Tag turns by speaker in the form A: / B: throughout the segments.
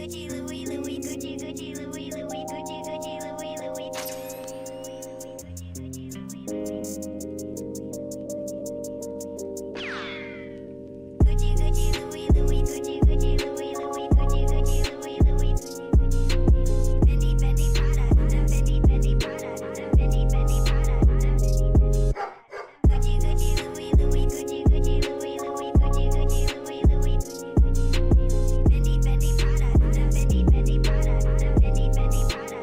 A: Gucci, Louis, Louis, Gucci, Gucci, Louis, Louis, Gucci, Gucci, Louis, Louis. Gucci, Gucci, Louis, Louis, Gucci, Gucci, Louis, Louis, Gucci, Gucci, Louis, Louis. Fendi, Fendi, Prada, Fendi, Fendi, Prada, Fendi, Fendi, Prada, Gucci, Gucci, Louis, Louis, Gucci, Gucci, Louis, Louis, Gucci, Gucci, Louis, Louis. Fendi, Fendi, Prada, Fendi, Fendi, Prada, Fendi, Fendi, Prada,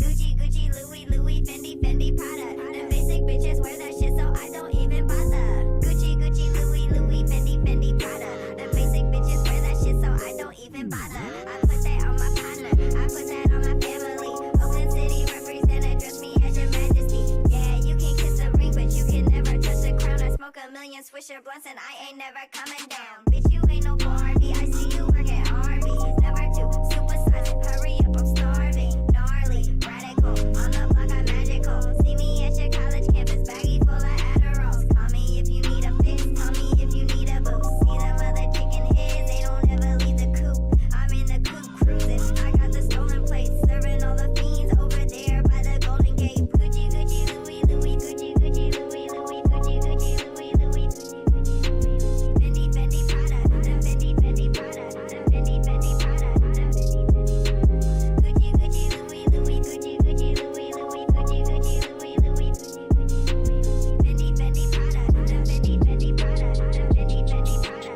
A: Gucci, Gucci, Louis, Louis, Fendi, Fendi, Prada. Them basic bitches wear that shit, so I don't even bother. Gucci, Gucci, Louis, Louis, Fendi, Fendi, Prada. Them basic bitches wear that shit, so I don't even bother. I put that on my partner, I put that on my family. Oakland City represent, address me as your majesty. Yeah, you can kiss a ring, but you can never touch the crown. I smoke a million Swisher blunts and I ain't never coming down. Bitch, you ain't no Barbie, I see you work at Harvey's. Never too supersized, hurry up, I'm starving. Gnarly, radical, on the block I'm magical. See me at your college campus, baggy full of Adderalls. Call me if you need a fix, call me if you need a boost. See them other chicken heads, they don't ever leave the coop. I'm in the coop cruising, I got the stolen plates, serving all the fiends over there by the Golden Gate. Gucci, Gucci, Louis, Louis, Gucci, Gucci, Louis, Louis, Gucci, Gucci, Louis, Louis. Fendi, Fendi, Prada, Fendi, Fendi, Prada, Fendi, Fendi, Prada, Gucci, Gucci, Louis, Louis, Gucci, Gucci, Louis, Louis, Gucci, Gucci, Louis, Louis. Fendi, Fendi, Prada, Fendi, Fendi, Prada, Fendi, Fendi, Prada.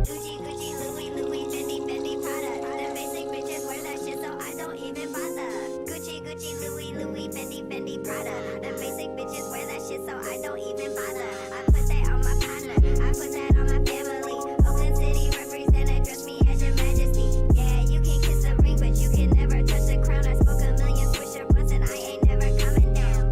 A: Gucci, Gucci, Louis, Louis, Fendi, Fendi, Prada. Them basic bitches wear that shit, so I don't even bother. Gucci, Gucci, Louis, Louis, Fendi, Fendi, Prada. Them basic bitches wear that shit, so I don't even bother. I put that on my partner, I put that on my family. Oakland City represent, address me as your majesty. Yeah, you can kiss a ring, but you can never touch the crown. I smoke a million Swisher blunts and I ain't never coming down.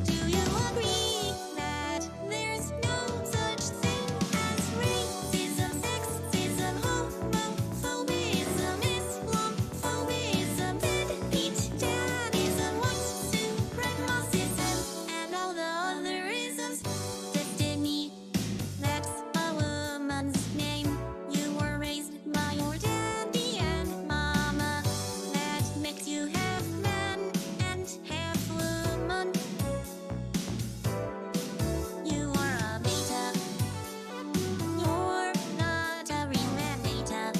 B: Do you agree that there's no such thing as racism, sexism, homophobism, Islamophobism, deadbeat dadism, white supremacism, and all the other isms? Destiny, that's a woman's name. You were raised by your daddy and mama. That makes you half man and half woman. You are a beta. You're not a real man, beta.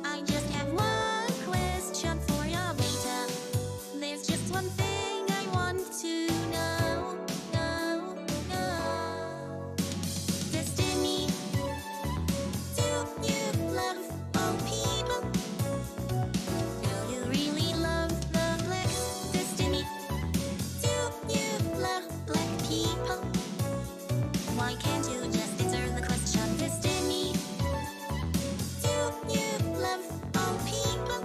B: I just have one question for ya, beta. There's just one thing I want to know. Destiny, do you love all people? Do you really love the blacks? Destiny, do you love black people? Why can't you just answer the question? Destiny, do you love all people?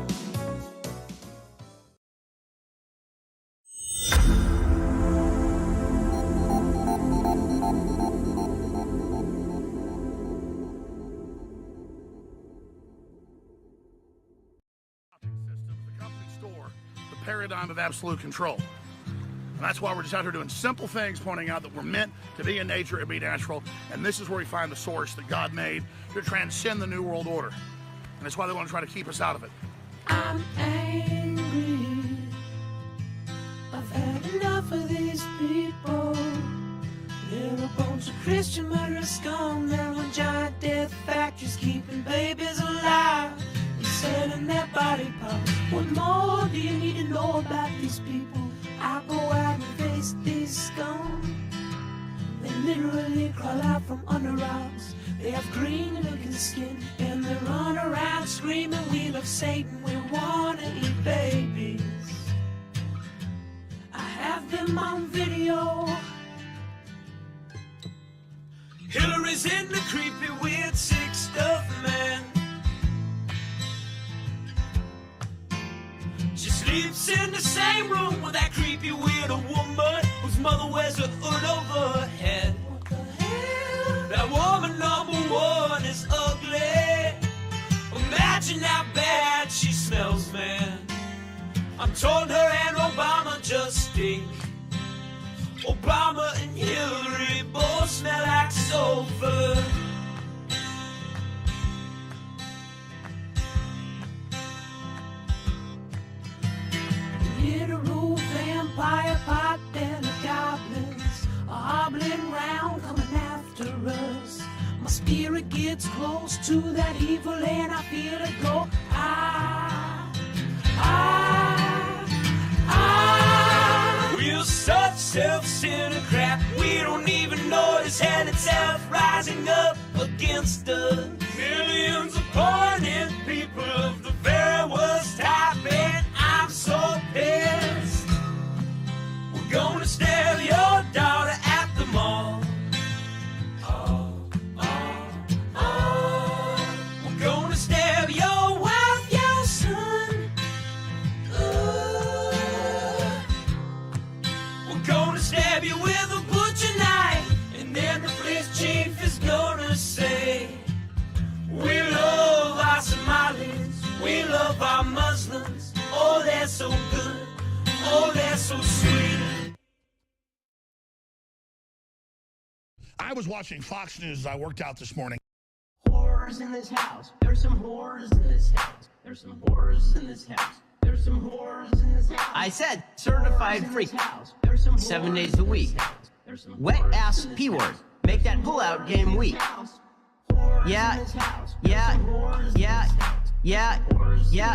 C: System, the company store, the paradigm of absolute control. And that's why we're just out here doing simple things, pointing out that we're meant to be in nature and be natural. And this is where we find the source that God made to transcend the New World Order. And that's why they want to try to keep us out of it.
D: I'm angry. I've had enough of these people. They're a bunch of Christian murderers scum. They're on giant death factories keeping babies alive and selling their body parts. What more do you need to know about these people? I go out and face these scum. They literally crawl out from under rocks. They have green looking skin and they run around screaming, "We love Satan, we wanna eat babies." I have them on video is in the creepy, weird, sick stuff, man. She sleeps in the same room with that creepy, weird woman whose mother wears a hood over her head. What the hell? That woman number one is ugly. Imagine how bad she smells, man. I'm told her and Obama just stink. Obama and Hillary both smell like sulfur. Literal vampire pot and the goblins are hobbling round coming after us. My spirit gets close to that evil and I feel it go. We're such self-centered crap, we don't even notice hell itself rising up against us. Millions of pointed people of the very worst type, and I'm so pissed. We're gonna stab your daughter at the mall. We're gonna stab your wife, your son. We're gonna stab you with a butcher knife, and then the police chief is gonna say, we love our Somalis, we love our Muslims. Oh, they're so good, oh, they're so sweet.
C: I was watching Fox News as I worked out this morning.
E: Whores in this house. There's some whores in this house. There's some whores in this house. There's some whores in this house.
F: I said certified freak. 7 days a week. Wet ass P word. Make that pullout game weak. Yeah,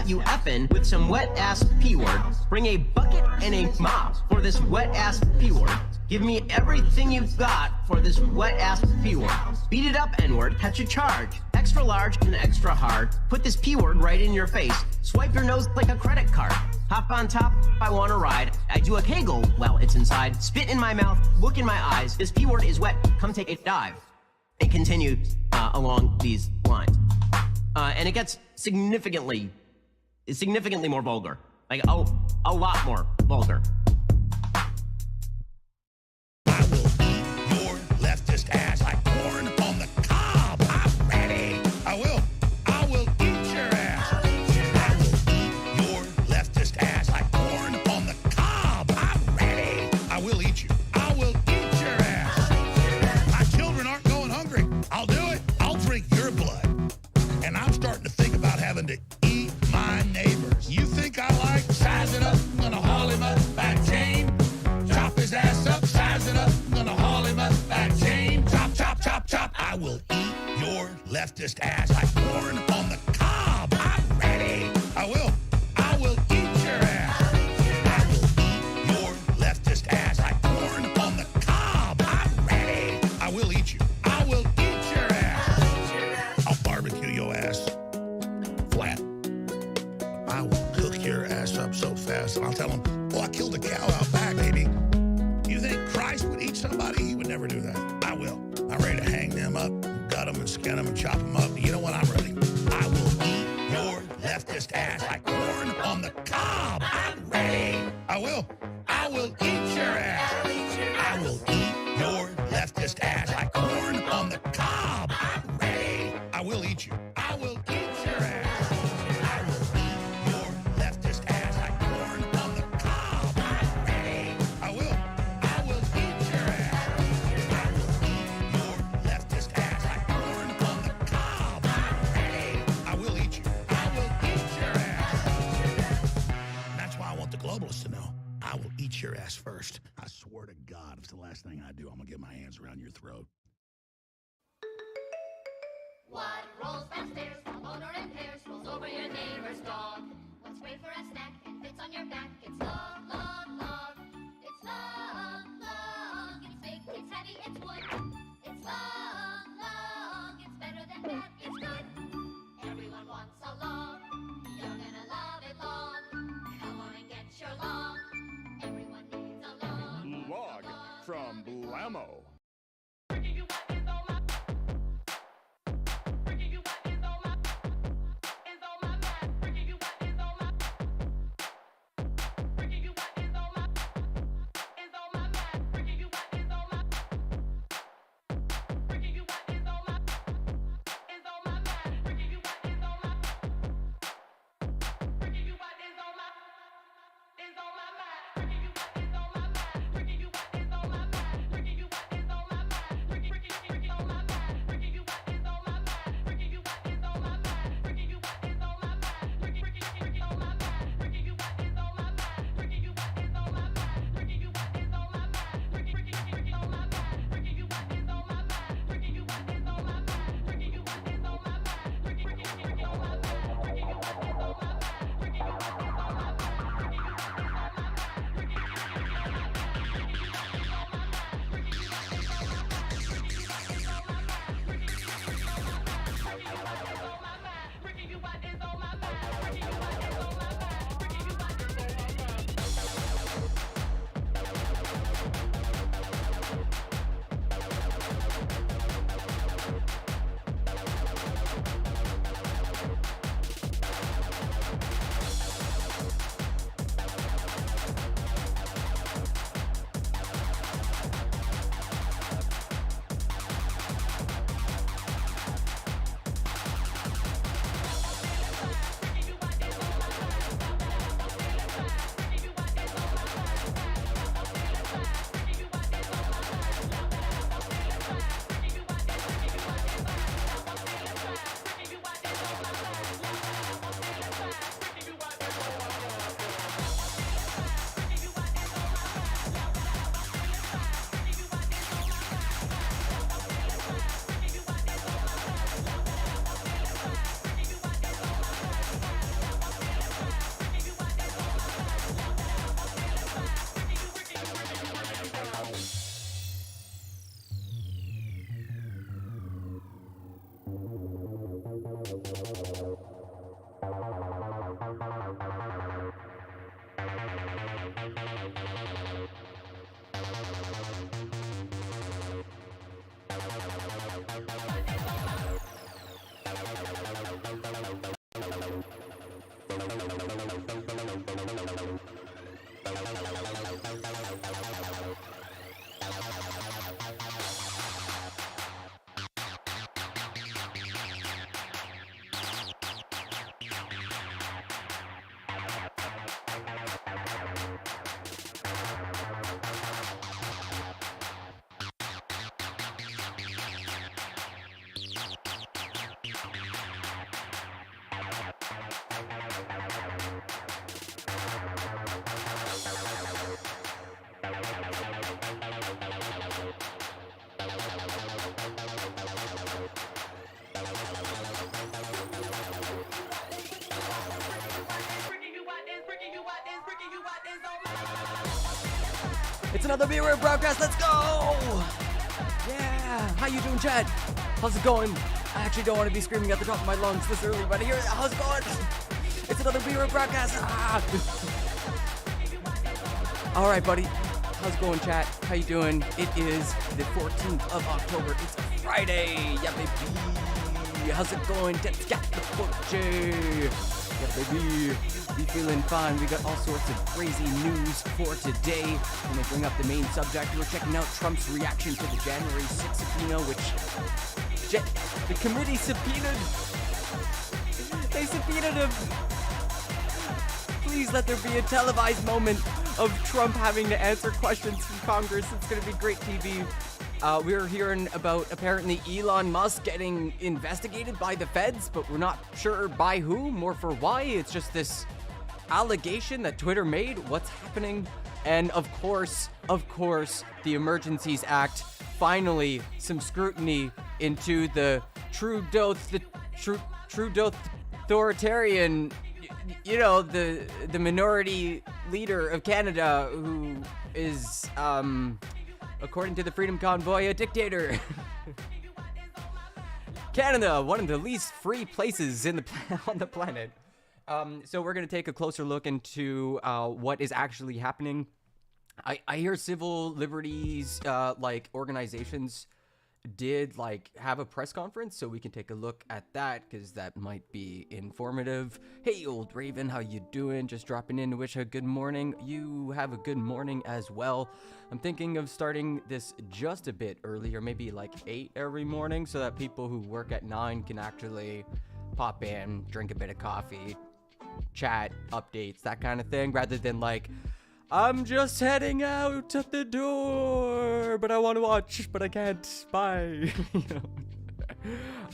F: you effin' with some wet ass P word. Bring a bucket and a mop for this wet ass P word. Give me everything you've got for this wet ass P word. Beat it up, N word, catch a charge. Extra large and extra hard. Put this P word right in your face. Swipe your nose like a credit card. Hop on top, I wanna ride. I do a kegel while it's inside. Spit in my mouth, look in my eyes. This P word is wet, come take a dive. And continue along these lines. And it gets significantly more vulgar. Like, a lot more vulgar.
C: I will eat your leftist ass like corn on the cob. I'm ready. I will eat your ass. I will eat your leftist ass like corn on the cob. I'm ready. I will eat you. I will eat your ass. My children aren't going hungry. I'll do it. I'll drink your blood. And I'm starting to think about having to eat my neighbors. You think I like sizing up? I'm gonna haul him up by chain. Chop his ass up, size it up. I'm gonna haul him up by chain. Chop, chop, chop, chop. I will eat your leftist ass like corn on the cob. I'm ready. I will eat your ass. I will eat your leftist ass like corn on the cob. I'm ready. I will eat you. I will eat your ass. I'll barbecue your ass flat. I will cook your ass up so fast, and I'll tell them, well, I killed a cow out back, baby. You think Christ would eat somebody? He would never do that. I will. I'm ready to hang them up, gut them and skin them and chop them up. You know what? I'm ready. I will eat your leftist ass like corn on the cob. I'm ready. I will eat your ass. I will eat your leftist ass like corn on the cob. I'm ready. I will eat you. I will eat your ass. I will eat your leftist ass like corn on the cob. I'm ready. I will eat your ass. I will eat your leftist ass like corn on the cob. I'm ready. I will eat you. I will eat your ass. That's why I want the globalists to know. I will eat your ass first. I swear to God, if it's the last thing I do, I'm gonna get my hands around your throat.
G: What rolls downstairs, a motor and pairs, rolls over your neighbor's dog? What's great for a snack and fits on your back? It's long, long, long. It's long, long. It's big, it's heavy, it's wood. It's long, long. It's better than bad, it's good. Everyone wants a long. You're gonna love it long. Come on and get your long. Everyone needs a long.
H: Log from Blammo. It's another B-Word broadcast. Let's go! Yeah. How you doing, Chad? How's it going? I actually don't want to be screaming at the top of my lungs this early, but here, how's it going? It's another B-Word broadcast. Ah. All right, buddy. How's it going, chat? How you doing? It is the 14th of October. It's a Friday. Yeah, baby. How's it going? Let's get the Poche. Yeah, baby. We feeling fine. We got all sorts of crazy news for today. When we bring up the main subject, we're checking out Trump's reaction to the January 6th subpoena, which the committee subpoenaed. They subpoenaed him. Please let there be a televised moment of Trump having to answer questions from Congress. It's going to be great TV. We're hearing about apparently Elon Musk getting investigated by the feds, but we're not sure by whom or for why. It's just this allegation that Twitter made. What's happening? And of course, the Emergencies Act. Finally, some scrutiny into the Trudeau authoritarian, you know, the minority leader of Canada, who is, according to the Freedom Convoy, a dictator. Canada, one of the least free places on the planet. So we're going to take a closer look into what is actually happening. I hear civil liberties like organizations did like have a press conference, so we can take a look at that because that might be informative. Hey, old Raven, how you doing? Just dropping in to wish a good morning. You have a good morning as well. I'm thinking of starting this just a bit earlier, maybe like 8 every morning, so that people who work at 9 can actually pop in, drink a bit of coffee, chat, updates, that kind of thing, rather than like, I'm just heading out at the door, but I want to watch, but I can't. Bye. You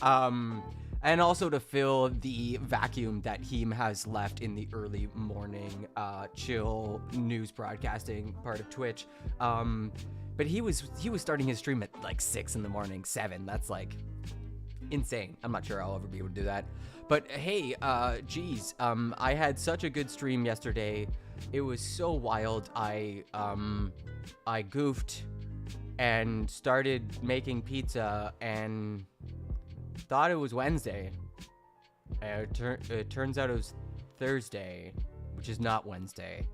H: know? And also to fill the vacuum that Heem has left in the early morning chill news broadcasting part of Twitch. But he was starting his stream at like 6 in the morning, 7. That's like insane. I'm not sure I'll ever be able to do that. But hey, geez, I had such a good stream yesterday. It was so wild. I goofed and started making pizza and thought it was Wednesday. It turns out it was Thursday, which is not Wednesday,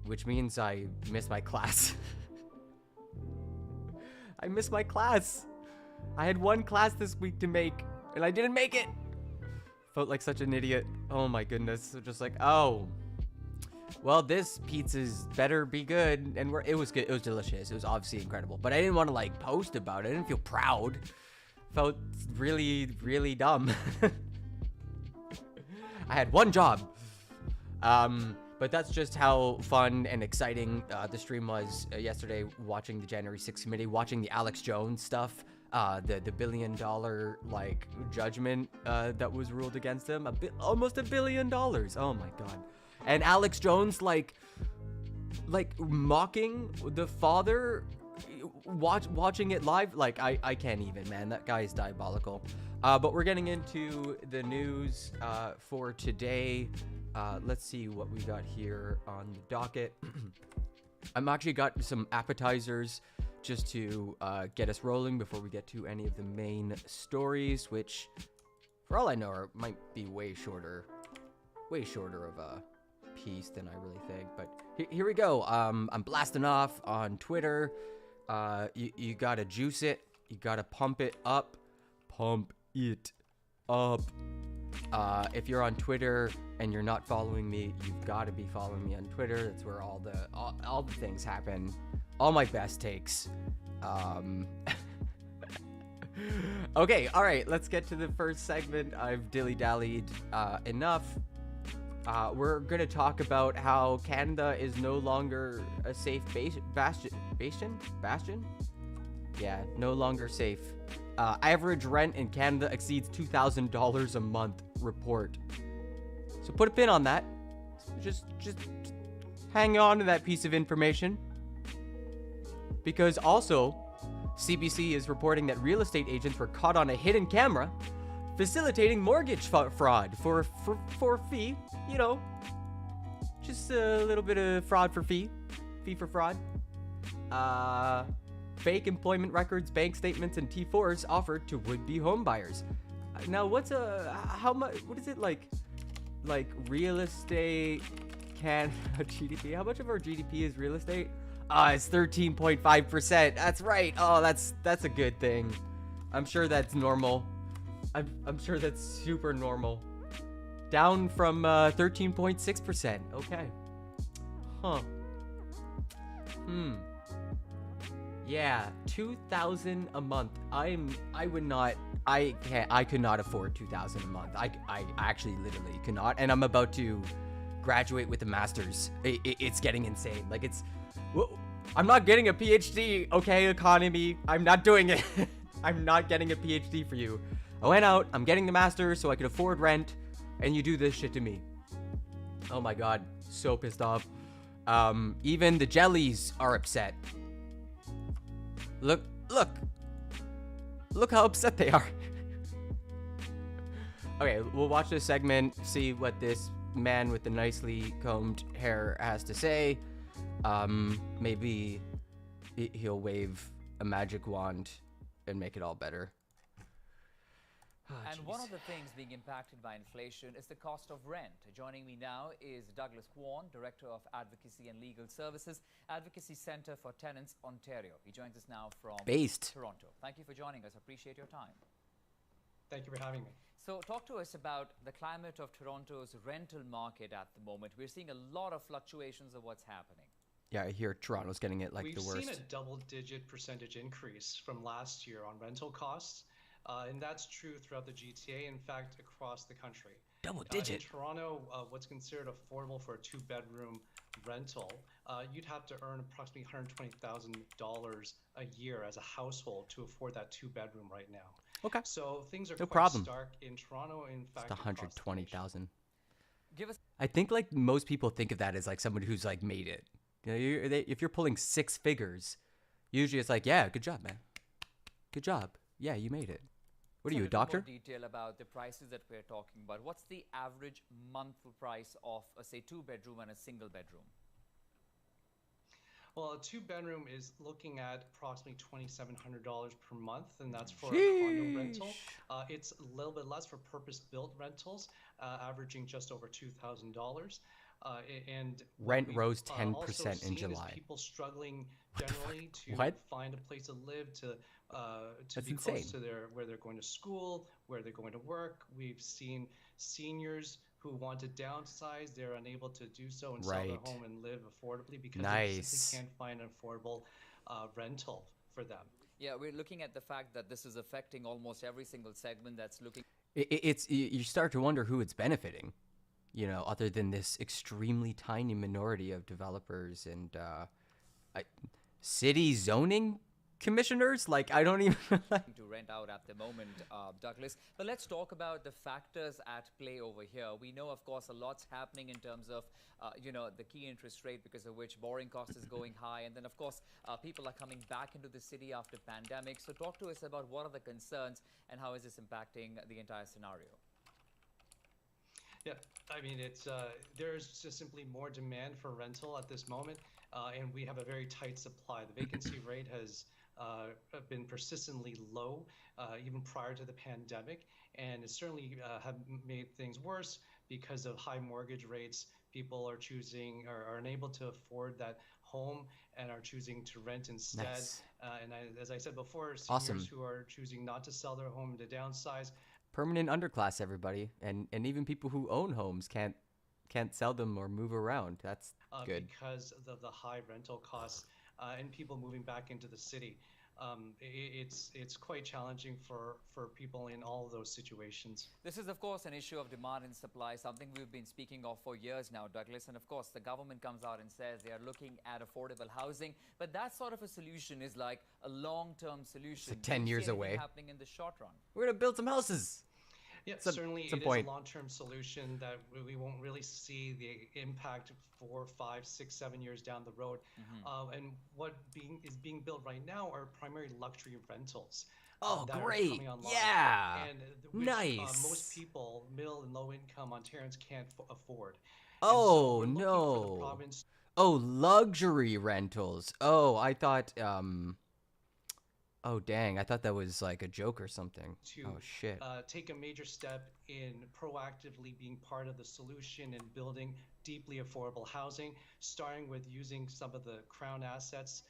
H: which means I missed my class. I missed my class. I had one class this week to make, and I didn't make it. Felt like such an idiot. Oh my goodness. So just like, oh, well, this pizza's better be good. And it was good. It was delicious. It was obviously incredible. But I didn't want to like post about it. I didn't feel proud. Felt really, really dumb. I had one job. But that's just how fun and exciting the stream was yesterday, watching the January 6th committee, watching the Alex Jones stuff. The $1 billion like judgment that was ruled against him, almost $1 billion. Oh my god! And Alex Jones like mocking the father, watching it live. Like I can't even, man. That guy is diabolical. But we're getting into the news for today. Let's see what we got here on the docket. I'm actually got some appetizers just to get us rolling before we get to any of the main stories, which, for all I know, might be way shorter of a piece than I really think. But here we go. I'm blasting off on Twitter. You gotta juice it. You gotta pump it up. Pump it up. If you're on Twitter and you're not following me, you've got to be following me on Twitter. That's where all the things happen. All my best takes. Okay, all right, let's get to the first segment. I've dilly-dallied enough. We're going to talk about how Canada is no longer a safe bastion? Yeah, no longer safe. Average rent in Canada exceeds $2,000 a month report. So put a pin on that. Just hang on to that piece of information. Because also, CBC is reporting that real estate agents were caught on a hidden camera facilitating mortgage fraud for fee. You know, just a little bit of fraud for fee for fraud. Fake employment records, bank statements, and T4s offered to would-be home buyers. Now, how much? What is it like real estate? GDP? How much of our GDP is real estate? It's 13.5%. That's right. Oh, that's a good thing. I'm sure that's normal. I'm sure that's super normal. Down from 13.6%. Okay. Huh. Yeah, $2,000 a month. I could not afford $2,000 a month. I actually literally could not. And I'm about to graduate with a master's. It's getting insane. Like I'm not getting a PhD, okay, economy. I'm not doing it. I'm not getting a PhD for you. I went out, I'm getting the master's so I could afford rent, and you do this shit to me. Oh my god, so pissed off. Even the jellies are upset. Look how upset they are. Okay, we'll watch this segment, see what this man with the nicely combed hair has to say. Maybe he'll wave a magic wand and make it all better.
I: And one of the things being impacted by inflation is the cost of rent. Joining me now is Douglas Kwan, Director of Advocacy and Legal Services, Advocacy Centre for Tenants, Ontario. He joins us now from Toronto. Thank you for joining us. Appreciate your time.
J: Thank you for having me.
I: So talk to us about the climate of Toronto's rental market at the moment. We're seeing a lot of fluctuations of what's happening.
H: Yeah, I hear Toronto's getting it like the worst.
J: We've seen a double-digit percentage increase from last year on rental costs. And that's true throughout the GTA, in fact, across the country.
H: Double digit.
J: In Toronto, what's considered affordable for a two-bedroom rental, you'd have to earn approximately $120,000 a year as a household to afford that two-bedroom right now.
H: Okay.
J: So things are
H: no
J: quite
H: problem.
J: stark in Toronto. In fact,
H: it's 120,000.
I: Give us.
H: I think like most people think of that as like someone who's like made it. You know, if you're pulling six figures, usually it's like, yeah, good job, man. Good job. Yeah, you made it. What are you, a doctor?
I: More detail about the prices that we're talking about. What's the average monthly price of, say, two-bedroom and a single-bedroom?
J: Well, a two-bedroom is looking at approximately $2,700 per month, and that's for a condo rental. It's a little bit less for purpose-built rentals, averaging just over $2,000. And
H: rent rose
J: also
H: 10% in
J: seen is
H: July.
J: People struggling generally to find a place to live, to be close to where they're going to school, where they're going to work. We've seen seniors who want to downsize, they're unable to do so and sell their home and live affordably because they simply can't find an affordable rental for them.
I: Yeah, we're looking at the fact that this is affecting almost every single segment that's looking.
H: You start to wonder who it's benefiting, you know, other than this extremely tiny minority of developers and city zoning commissioners. Like, I don't even
I: to rent out at the moment, Douglas. But let's talk about the factors at play over here. We know, of course, a lot's happening in terms of, the key interest rate, because of which borrowing cost is going high. And then, of course, people are coming back into the city after pandemic. So talk to us about what are the concerns and how is this impacting the entire scenario?
J: Yeah, I mean, there's just simply more demand for rental at this moment, and we have a very tight supply. The vacancy rate has been persistently low, even prior to the pandemic, and it certainly have made things worse because of high mortgage rates. People are choosing or are unable to afford that home and are choosing to rent instead.
H: Nice.
J: As I said before, seniors who are choosing not to sell their home to downsize.
H: Permanent underclass, everybody, and even people who own homes can't sell them or move around. That's good
J: because of the high rental costs and people moving back into the city. It's quite challenging for people in all of those situations.
I: This is, of course, an issue of demand and supply, something we've been speaking of for years now, Douglas. And of course, the government comes out and says they are looking at affordable housing, but that sort of a solution is like a long-term solution.
H: It's like 10 years away.
I: Happening in the short run.
H: We're gonna build some houses.
J: Yeah, certainly it is a long-term solution that we won't really see the impact 4, 5, 6, 7 years down the road. And what is being built right now are primarily luxury rentals.
H: Oh,
J: that
H: great!
J: Are coming online.
H: Yeah,
J: and which,
H: nice.
J: Most people, middle and low-income Ontarians, can't afford.
H: Oh
J: and so
H: no! Oh, luxury rentals. Oh, I thought oh dang, I thought that was like a joke or something.
J: to
H: Oh shit.
J: take a major step in proactively being part of the solution and building deeply affordable housing, starting with using some of the crown assets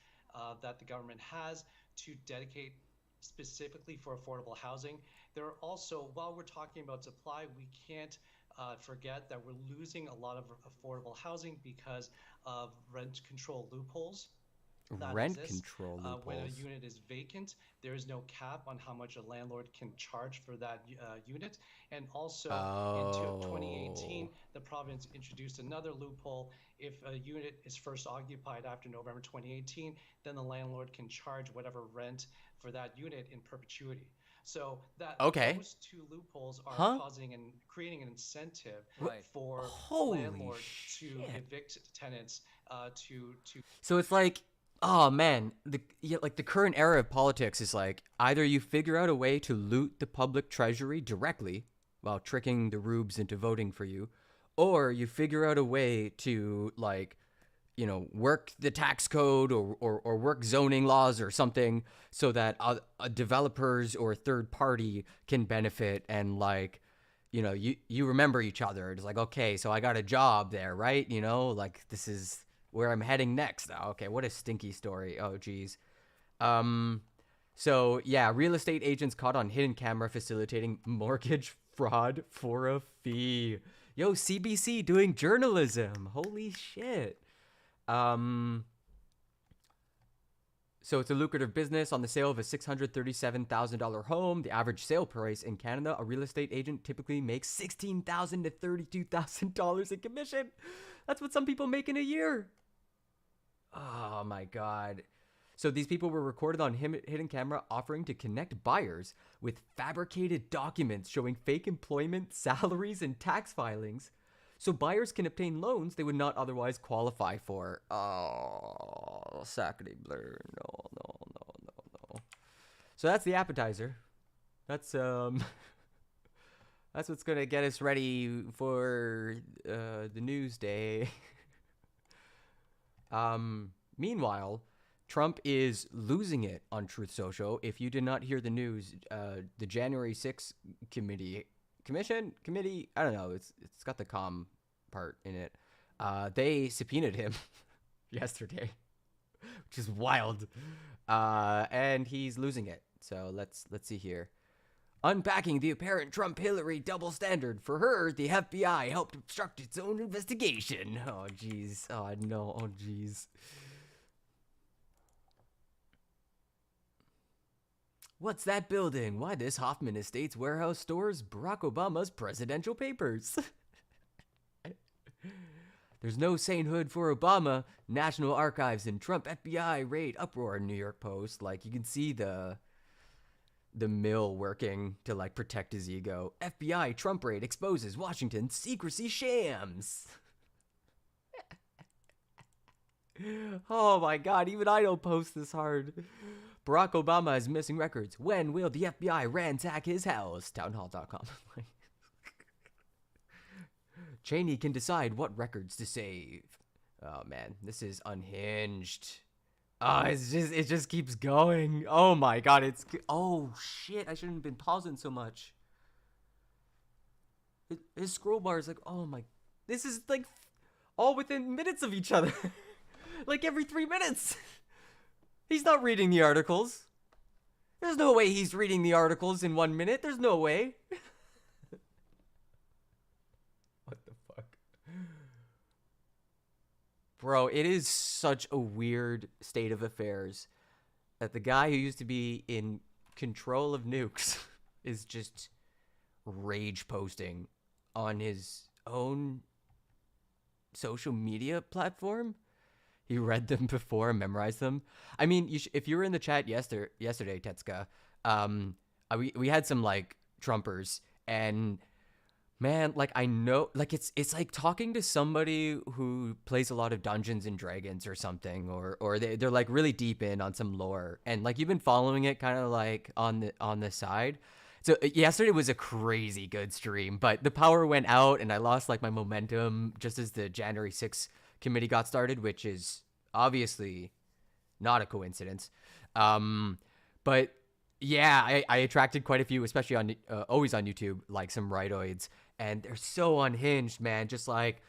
J: that the government has to dedicate specifically for affordable housing. There are also, while we're talking about supply, we can't forget that we're losing a lot of affordable housing because of rent control loopholes that
H: Rent
J: exists.
H: control
J: When a
H: loopholes.
J: unit is vacant, there is no cap on how much a landlord can charge for that unit. And also in 2018,
H: Oh.
J: the province introduced another loophole. If a unit is first occupied after November 2018, then the landlord can charge whatever rent for that unit in perpetuity. So that
H: Okay.
J: those two loopholes are
H: Huh?
J: causing and creating an incentive
I: Right.
J: for
H: Holy
J: landlords to
H: shit.
J: evict tenants to
H: So it's like, oh man, like the current era of politics is like either you figure out a way to loot the public treasury directly while tricking the rubes into voting for you, or you figure out a way to like, work the tax code or work zoning laws or something so that developers or third party can benefit and like, you remember each other. It's like, okay, so I got a job there, right? Like this is where I'm heading next. Oh, okay, what a stinky story. Oh, geez. So yeah, real estate agents caught on hidden camera facilitating mortgage fraud for a fee. Yo, CBC doing journalism. Holy shit. So it's a lucrative business. On the sale of a $637,000 home, the average sale price in Canada, a real estate agent typically makes $16,000 to $32,000 in commission. That's what some people make in a year. Oh my God. So these people were recorded on hidden camera offering to connect buyers with fabricated documents showing fake employment, salaries, and tax filings, so buyers can obtain loans they would not otherwise qualify for. Oh, sacre bleu. No, no, no, no, no. So that's the appetizer. That's that's what's gonna get us ready for the news day. Meanwhile, Trump is losing it on Truth Social. If you did not hear the news, the January 6th committee, I don't know, it's got the com part in it. They subpoenaed him yesterday, which is wild. And he's losing it. So let's see here. Unpacking the apparent Trump-Hillary double standard. For her, the FBI helped obstruct its own investigation. Oh, jeez. Oh, no. Oh, jeez. What's that building? Why this Hoffman Estates warehouse stores Barack Obama's presidential papers? There's no sainthood for Obama. National Archives and Trump FBI raid uproar in New York Post. Like, you can see the mill working to like protect his ego. FBI Trump raid exposes Washington's secrecy shams. Oh my God, even I don't post this hard. Barack Obama is missing records. When will the FBI ransack his house? Townhall.com. Cheney can decide what records to save. Oh man, this is unhinged. Oh, it just keeps going. Oh my God, oh shit, I shouldn't have been pausing so much. His scroll bar is like, oh my, this is like all within minutes of each other. Like every 3 minutes. He's not reading the articles. There's no way he's reading the articles in 1 minute. There's no way. What the fuck? Bro, it is such a weird state of affairs that the guy who used to be in control of nukes is just rage posting on his own social media platform. He read them before, memorized them. I mean, if you were in the chat yesterday, Tetsuka, we had some like Trumpers, and man, like I know, like it's like talking to somebody who plays a lot of Dungeons and Dragons or something, or they're like really deep in on some lore, and like you've been following it kind of like on the side. So yesterday was a crazy good stream, but the power went out and I lost like my momentum just as the January 6th committee got started, which is obviously not a coincidence. But yeah, I attracted quite a few, especially on always on YouTube, like some rightoids, and they're so unhinged, man. Just like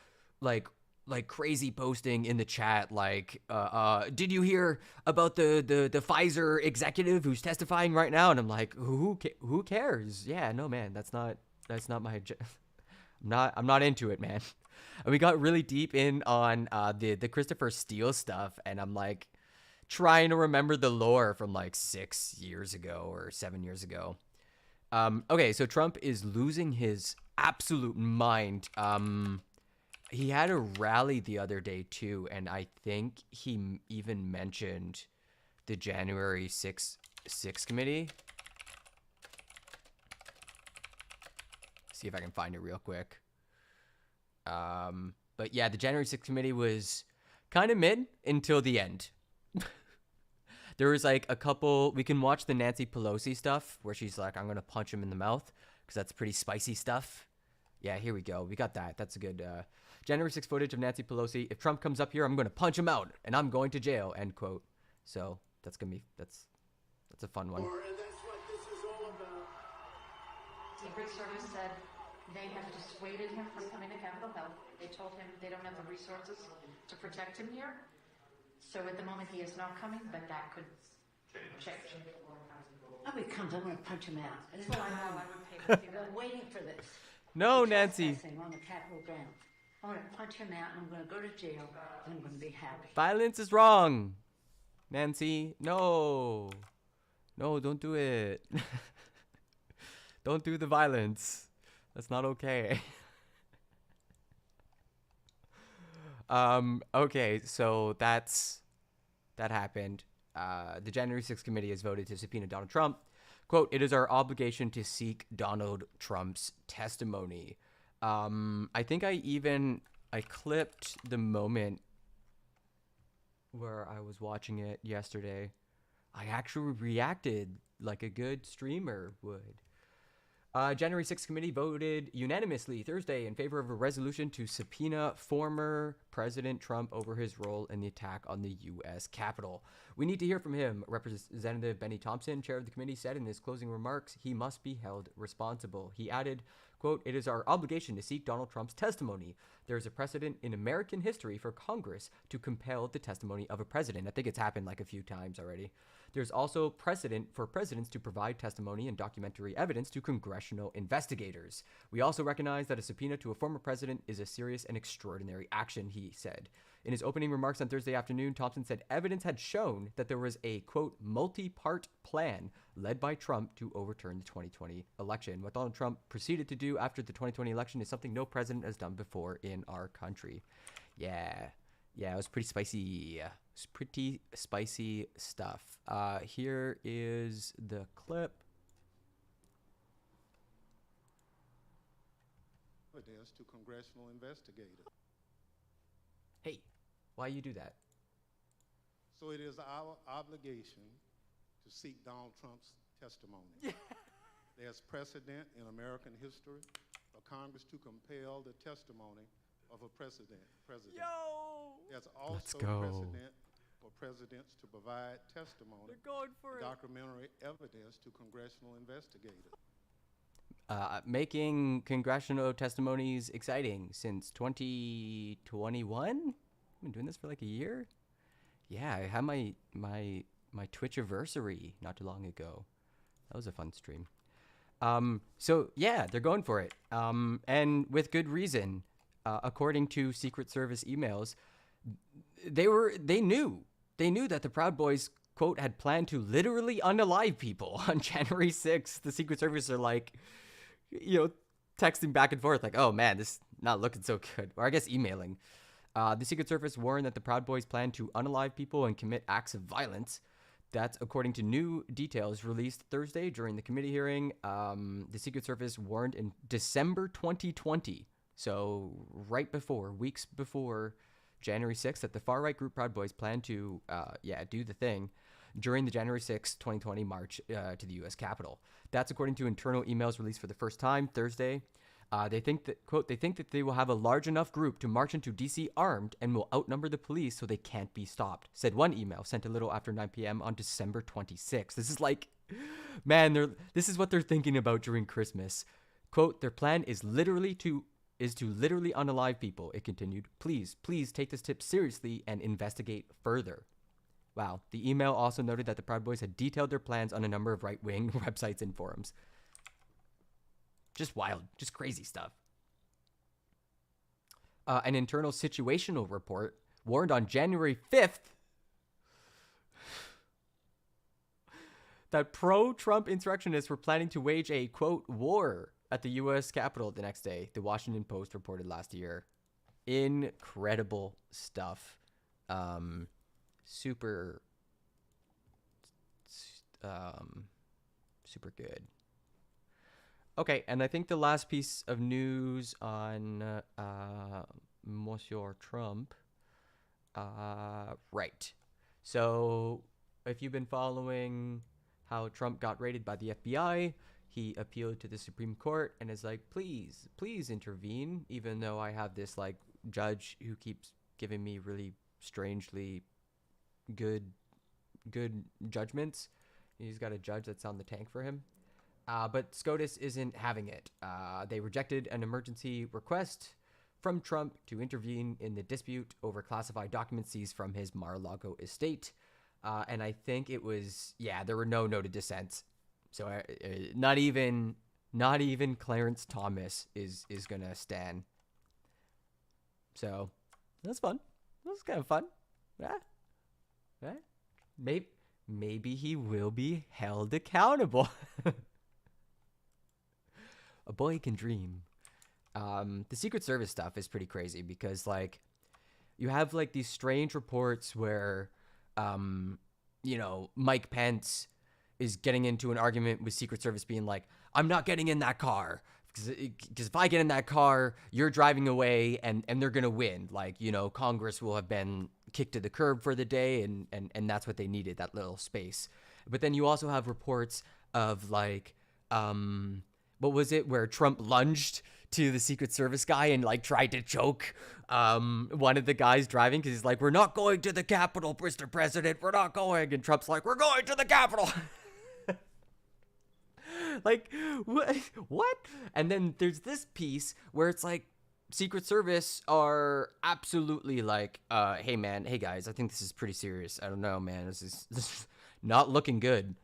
H: crazy posting in the chat, like, did you hear about the Pfizer executive who's testifying right now? And I'm like, who cares? Yeah, no, man, that's not my. I'm not into it, man. And we got really deep in on the Christopher Steele stuff, and I'm like trying to remember the lore from like 6 years ago or 7 years ago. Okay, so Trump is losing his absolute mind. He had a rally the other day too, and I think he even mentioned the January 6th committee. See if I can find it real quick. But yeah, the January 6th committee was kind of mid until the end. There was like a couple, we can watch the Nancy Pelosi stuff where she's like, I'm going to punch him in the mouth because that's pretty spicy stuff. Yeah, here we go. We got that. That's a good January 6th footage of Nancy Pelosi. If Trump comes up here, I'm going to punch him out and I'm going to jail, end quote. So that's going to be, that's a fun one.
K: And that's what this is all about.
L: Secret Service said they have dissuaded him from coming to Capitol Hill. They told him they don't have the resources to protect him here. So at the moment he is not coming, but that could change.
M: Oh, he comes, I'm going to punch him out.
L: Well, I know, I would pay with you.
M: I've been waiting for this.
H: No, Nancy.
M: On the Capitol grounds. I'm going to punch him out, and I'm going to go to jail, and I'm going to be happy.
H: Violence is wrong. Nancy, no. No, don't do it. Don't do the violence. That's not okay. Okay, so that happened. The January 6th committee has voted to subpoena Donald Trump. Quote, it is our obligation to seek Donald Trump's testimony. I think I clipped the moment where I was watching it yesterday. I actually reacted like a good streamer would. January 6th committee voted unanimously Thursday in favor of a resolution to subpoena former President Trump over his role in the attack on the U.S. Capitol. We need to hear from him, Representative Benny Thompson, chair of the committee, said in his closing remarks. He must be held responsible. He added, quote, it is our obligation to seek Donald Trump's testimony. There is a precedent in American history for Congress to compel the testimony of a president. I think it's happened like a few times already. There's also precedent for presidents to provide testimony and documentary evidence to congressional investigators. We also recognize that a subpoena to a former president is a serious and extraordinary action, he said. In his opening remarks on Thursday afternoon, Thompson said evidence had shown that there was a, quote, multi-part plan led by Trump to overturn the 2020 election. What Donald Trump proceeded to do after the 2020 election is something no president has done before in our country. Yeah, it was pretty spicy. It's pretty spicy stuff. Here is the clip.
K: Evidence to congressional investigators.
H: Hey, why you do that?
K: So it is our obligation to seek Donald Trump's testimony. There's precedent in American history for Congress to compel the testimony of a president.
H: Yo!
K: There's also
H: go.
K: precedent for presidents to provide testimony,
H: They're going for it.
K: documentary evidence to congressional investigators.
H: Making congressional testimonies exciting since 2021. I've been doing this for like a year. Yeah, I had my Twitch-iversary not too long ago. That was a fun stream. So yeah, they're going for it, and with good reason. According to Secret Service emails, they knew that the Proud Boys, quote, had planned to literally unalive people on January 6th. The Secret Service are like, texting back and forth like, oh man, this is not looking so good. Or I guess emailing. The Secret Service warned that the Proud Boys plan to unalive people and commit acts of violence. That's according to new details released Thursday during the committee hearing. The Secret Service warned in December 2020, so weeks before January 6th, that the far-right group Proud Boys plan to, do the thing during the January 6th, 2020 march to the U.S. Capitol. That's according to internal emails released for the first time Thursday. They think that, quote, they think that they will have a large enough group to march into DC armed and will outnumber the police so they can't be stopped, said one email sent a little after 9 p.m. on December 26th. This is like, man, this is what they're thinking about during Christmas. Quote, their plan is to literally unalive people, it continued. Please take this tip seriously and investigate further. Wow. The email also noted that the Proud Boys had detailed their plans on a number of right-wing websites and forums. Just wild, just crazy stuff. An internal situational report warned on January 5th that pro-Trump insurrectionists were planning to wage a, quote, war at the U.S. Capitol the next day, the Washington Post reported last year. Incredible stuff. Super good. Okay, and I think the last piece of news on Monsieur Trump. Right. So, if you've been following how Trump got raided by the FBI, he appealed to the Supreme Court and is like, please intervene, even though I have this, like, judge who keeps giving me really strangely good judgments. He's got a judge that's on the tank for him. But SCOTUS isn't having it. They rejected an emergency request from Trump to intervene in the dispute over classified documents seized from his Mar-a-Lago estate. And I think it was, there were no noted dissents. So not even Clarence Thomas is gonna stand. So that's fun. That's kind of fun. Yeah. Maybe he will be held accountable. A boy can dream. The Secret Service stuff is pretty crazy because, like, you have, like, these strange reports where, Mike Pence is getting into an argument with Secret Service being like, I'm not getting in that car. Because if I get in that car, you're driving away and they're going to win. Like, Congress will have been kicked to the curb for the day and that's what they needed, that little space. But then you also have reports of, like, what was it, where Trump lunged to the Secret Service guy and, like, tried to choke one of the guys driving because he's like, we're not going to the Capitol, Mr. President, we're not going. And Trump's like, we're going to the Capitol. Like, what? And then there's this piece where it's like, Secret Service are absolutely like, hey guys, I think this is pretty serious. I don't know, man. This is not looking good.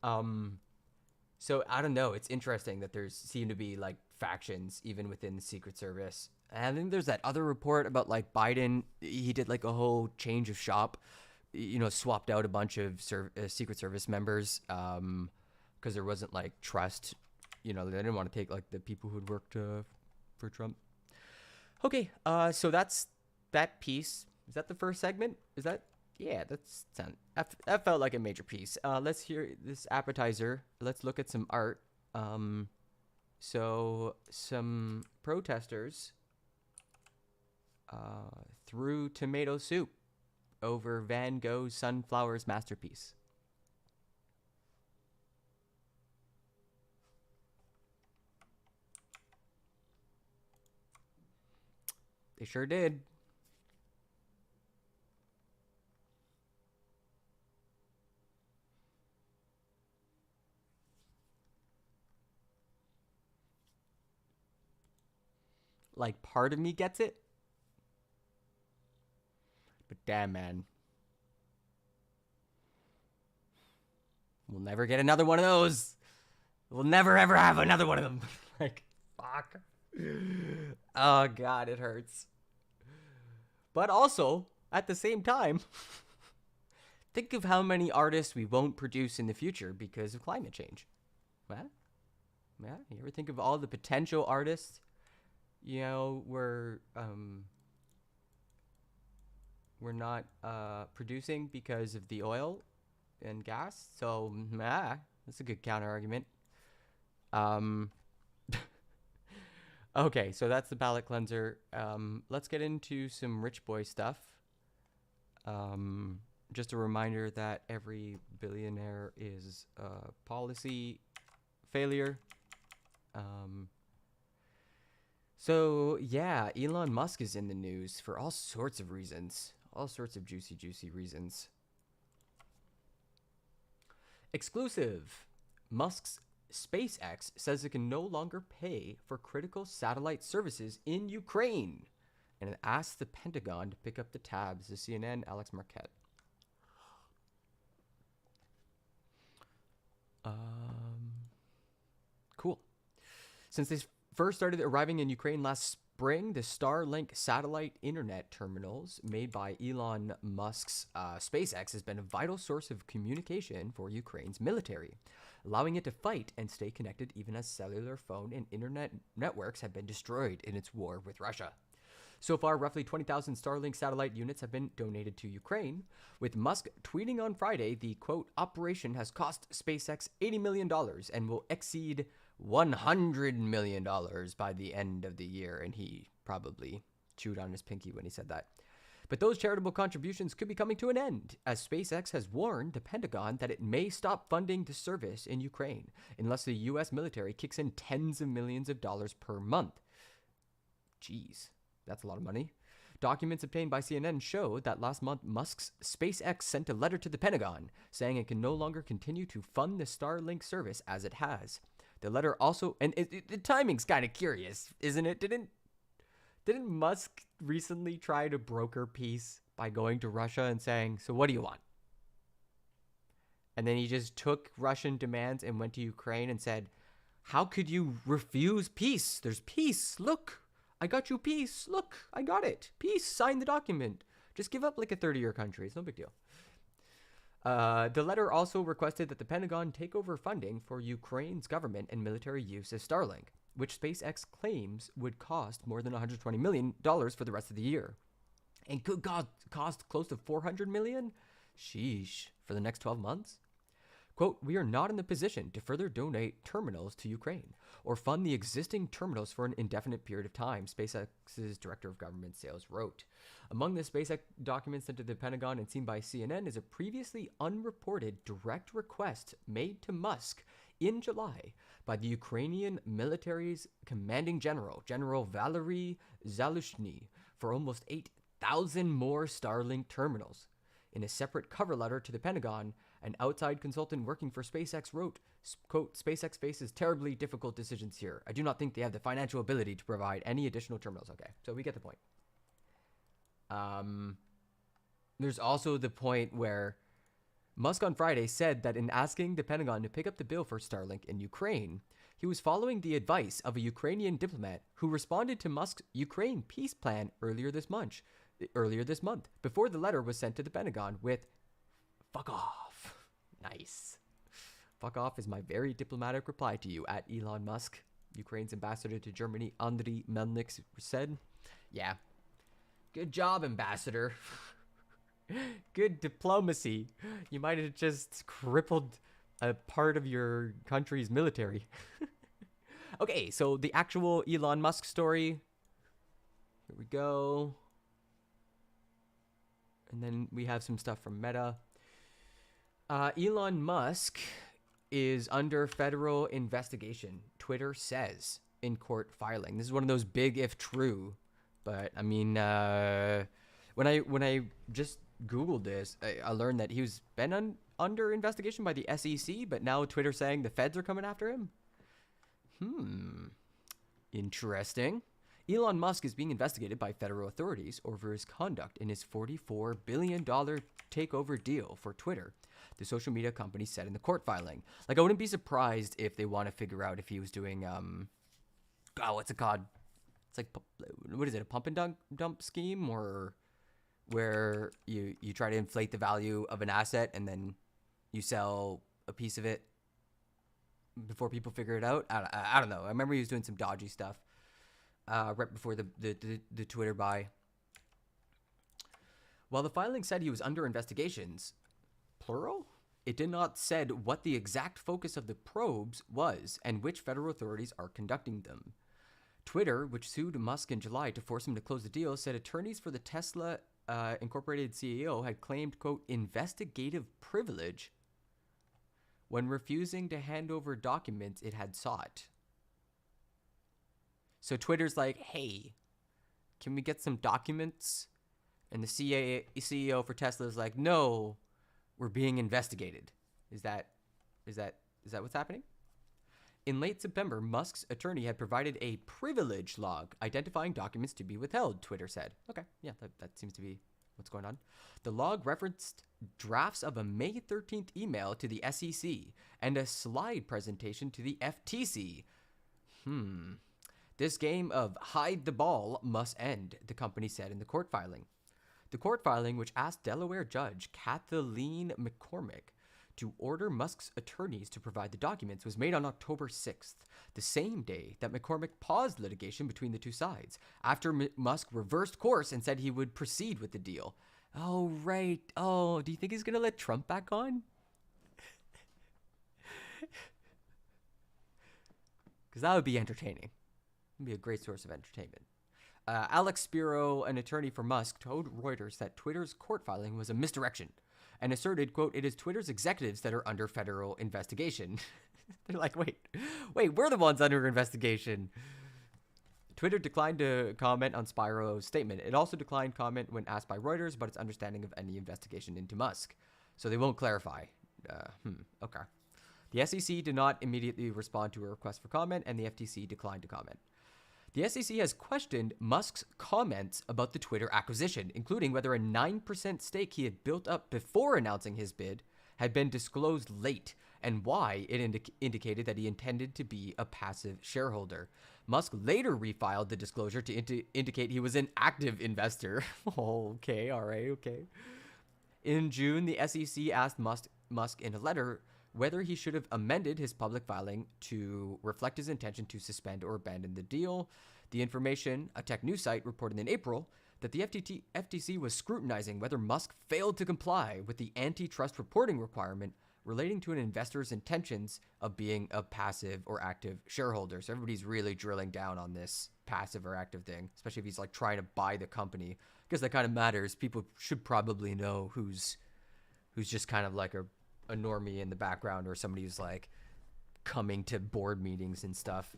H: So I don't know. It's interesting that there's seem to be, like, factions even within the Secret Service. And I think there's that other report about, like, Biden. He did, like, a whole change of shop, swapped out a bunch of Secret Service members because there wasn't, like, trust. They didn't want to take, like, the people who'd worked for Trump. Okay, so that's that piece. Is that the first segment? Is that? Yeah, that felt like a major piece. Let's hear this appetizer. Let's look at some art. So some protesters threw tomato soup over Van Gogh's Sunflowers masterpiece. They sure did. Like, part of me gets it. But damn, man. We'll never get another one of those. We'll never, ever have another one of them. Like, fuck. Oh, God, it hurts. But also, at the same time, think of how many artists we won't produce in the future because of climate change. What? Yeah, you ever think of all the potential artists? We're not producing because of the oil and gas. So, that's a good counter argument. Okay, so that's the palate cleanser. Let's get into some rich boy stuff. Just a reminder that every billionaire is a policy failure. So, yeah, Elon Musk is in the news for all sorts of reasons. All sorts of juicy, juicy reasons. Exclusive. Musk's SpaceX says it can no longer pay for critical satellite services in Ukraine. And it asks the Pentagon to pick up the tabs. The CNN, Alex Marquette. Cool. Since they first started arriving in Ukraine last spring, the Starlink satellite internet terminals made by Elon Musk's SpaceX has been a vital source of communication for Ukraine's military, allowing it to fight and stay connected even as cellular phone and internet networks have been destroyed in its war with Russia. So far, roughly 20,000 Starlink satellite units have been donated to Ukraine, with Musk tweeting on Friday the, quote, operation has cost SpaceX $80 million and will exceed $100 million by the end of the year. And he probably chewed on his pinky when he said that. But those charitable contributions could be coming to an end, as SpaceX has warned the Pentagon that it may stop funding the service in Ukraine unless the U.S. military kicks in tens of millions of dollars per month. Jeez. That's a lot of money. Documents obtained by CNN show that last month, Musk's SpaceX sent a letter to the Pentagon saying it can no longer continue to fund the Starlink service as it has. The letter also, and the timing's kind of curious, isn't it? Didn't Musk recently try to broker peace by going to Russia and saying, so what do you want? And then he just took Russian demands and went to Ukraine and said, how could you refuse peace? There's peace. Look. I got you peace. Look, I got it. Peace. Sign the document. Just give up like a third of your country. It's no big deal. The letter also requested that the Pentagon take over funding for Ukraine's government and military use of Starlink, which SpaceX claims would cost more than $120 million for the rest of the year. And could cost close to $400 million? Sheesh. For the next 12 months? Quote, we are not in the position to further donate terminals to Ukraine or fund the existing terminals for an indefinite period of time, SpaceX's director of government sales wrote. Among the SpaceX documents sent to the Pentagon and seen by CNN is a previously unreported direct request made to Musk in July by the Ukrainian military's commanding general, General Valery Zaluzhny, for almost 8,000 more Starlink terminals. In a separate cover letter to the Pentagon, an outside consultant working for SpaceX wrote, quote, SpaceX faces terribly difficult decisions here. I do not think they have the financial ability to provide any additional terminals. Okay, so we get the point. There's also the point where Musk on Friday said that in asking the Pentagon to pick up the bill for Starlink in Ukraine, he was following the advice of a Ukrainian diplomat who responded to Musk's Ukraine peace plan earlier this month, before the letter was sent to the Pentagon with, fuck off. Nice. Fuck off is my very diplomatic reply to you at Elon Musk. Ukraine's ambassador to Germany, Andriy Melnik, said, yeah, good job, ambassador. Good diplomacy. You might have just crippled a part of your country's military. Okay, so the actual Elon Musk story. Here we go. And then we have some stuff from Meta. Elon Musk is under federal investigation, Twitter says in court filing. This is one of those big if true, but I mean, when I just Googled this, I learned that he was been under investigation by the SEC, but now Twitter saying the feds are coming after him. Interesting. Elon Musk is being investigated by federal authorities over his conduct in his $44 billion takeover deal for Twitter, the social media company said in the court filing. Like, I wouldn't be surprised if they want to figure out if he was doing, what's it called? It's like, what is it, a pump and dump scheme? Or where you try to inflate the value of an asset and then you sell a piece of it before people figure it out? I don't know. I remember he was doing some dodgy stuff right before the Twitter buy. While the filing said he was under investigations, plural, it did not said what the exact focus of the probes was and which federal authorities are conducting them. Twitter, which sued Musk in July to force him to close the deal, said attorneys for the Tesla Incorporated CEO had claimed, quote, investigative privilege when refusing to hand over documents it had sought. So Twitter's like, hey, can we get some documents? And the CEO for Tesla is like, no, we're being investigated. Is that what's happening? In late September, Musk's attorney had provided a privilege log identifying documents to be withheld, Twitter said. Okay, yeah, that seems to be what's going on. The log referenced drafts of a May 13th email to the SEC and a slide presentation to the FTC. This game of hide the ball must end, the company said in the court filing. The court filing, which asked Delaware Judge Kathleen McCormick to order Musk's attorneys to provide the documents, was made on October 6th, the same day that McCormick paused litigation between the two sides, after Musk reversed course and said he would proceed with the deal. Oh, right. Oh, do you think he's going to let Trump back on? Because that would be entertaining. It would be a great source of entertainment. Alex Spiro, an attorney for Musk, told Reuters that Twitter's court filing was a misdirection and asserted, quote, it is Twitter's executives that are under federal investigation. They're like, wait, we're the ones under investigation. Twitter declined to comment on Spiro's statement. It also declined comment when asked by Reuters about its understanding of any investigation into Musk. So they won't clarify. Okay. The SEC did not immediately respond to a request for comment, and the FTC declined to comment. The SEC has questioned Musk's comments about the Twitter acquisition, including whether a 9% stake he had built up before announcing his bid had been disclosed late, and why it indicated that he intended to be a passive shareholder. Musk later refiled the disclosure to indicate he was an active investor. Okay, all right, okay. In June, the SEC asked Musk in a letter whether he should have amended his public filing to reflect his intention to suspend or abandon the deal. The Information, a tech news site, reported in April that the FTC was scrutinizing whether Musk failed to comply with the antitrust reporting requirement relating to an investor's intentions of being a passive or active shareholder. So everybody's really drilling down on this passive or active thing, especially if he's like trying to buy the company, because that kind of matters. People should probably know who's just kind of like a normie in the background, or somebody who's like coming to board meetings and stuff.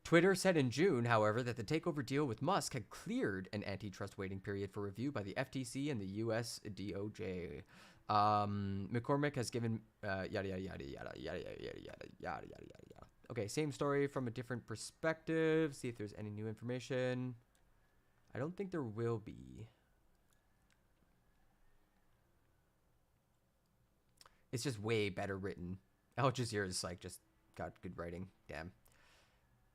H: Twitter said in June, however, that the takeover deal with Musk had cleared an antitrust waiting period for review by the FTC and the US DOJ. McCormick has given yada yada yada yada yada yada yada yada yada yada. Okay, same story from a different perspective. See if there's any new information. I don't think there will be. It's just way better written. Al Jazeera is like just got good writing. Damn.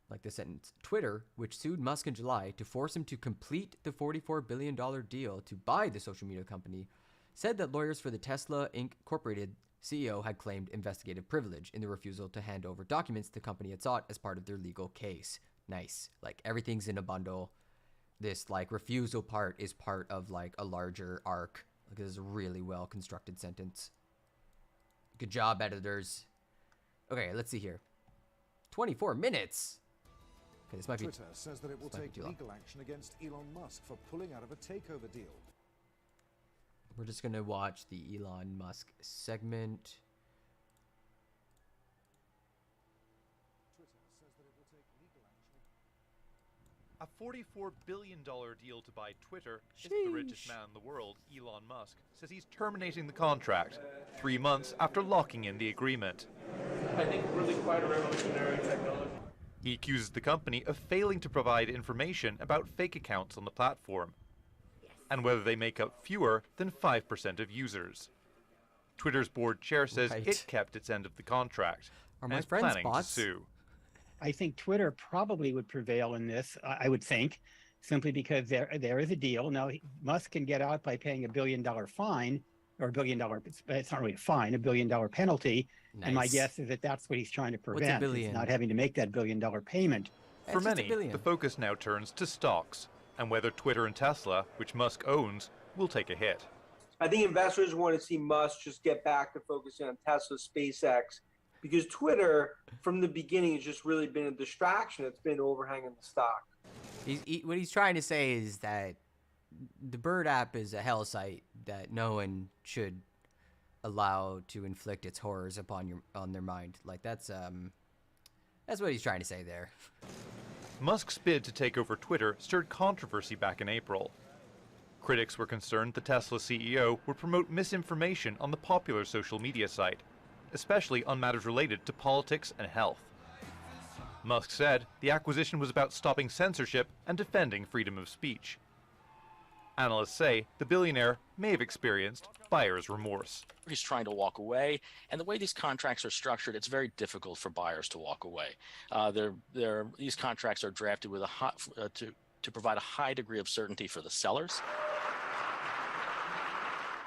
H: Like this sentence. Twitter, which sued Musk in July to force him to complete the $44 billion deal to buy the social media company, said that lawyers for the Tesla Incorporated CEO had claimed investigative privilege in the refusal to hand over documents the company had sought as part of their legal case. Nice. Like everything's in a bundle. This like refusal part is part of like a larger arc. Like this is a really well constructed sentence. Good job, editors. Okay, let's see here. 24 minutes. Okay, this might be.
N: Twitter says that it will take legal action against Elon Musk for pulling out of a takeover deal.
H: We're just gonna watch the Elon Musk segment.
O: A $44 billion deal to buy Twitter. If the richest man in the world, Elon Musk, says he's terminating the contract 3 months after locking in the agreement.
P: I think really quite a revolutionary technology.
O: He accuses the company of failing to provide information about fake accounts on the platform, and whether they make up fewer than 5% of users. Twitter's board chair says it kept its end of the contract and is planning to sue.
Q: I think Twitter probably would prevail in this, I would think, simply because there is a deal. Now, Musk can get out by paying $1 billion fine, or $1 billion, it's not really a fine, $1 billion penalty. Nice. And my guess is that that's what he's trying to prevent, is not having to make that $1 billion payment.
O: For many, the focus now turns to stocks and whether Twitter and Tesla, which Musk owns, will take a hit.
P: I think investors want to see Musk just get back to focusing on Tesla, SpaceX, because Twitter, from the beginning, has just really been a distraction. It's been overhanging the stock.
H: What he's trying to say is that the Bird app is a hell site that no one should allow to inflict its horrors on their mind. Like that's what he's trying to say there.
O: Musk's bid to take over Twitter stirred controversy back in April. Critics were concerned the Tesla CEO would promote misinformation on the popular social media site, especially on matters related to politics and health. Musk said the acquisition was about stopping censorship and defending freedom of speech. Analysts say the billionaire may have experienced buyer's remorse.
R: He's trying to walk away, and the way these contracts are structured, it's very difficult for buyers to walk away. These contracts are drafted with to provide a high degree of certainty for the sellers.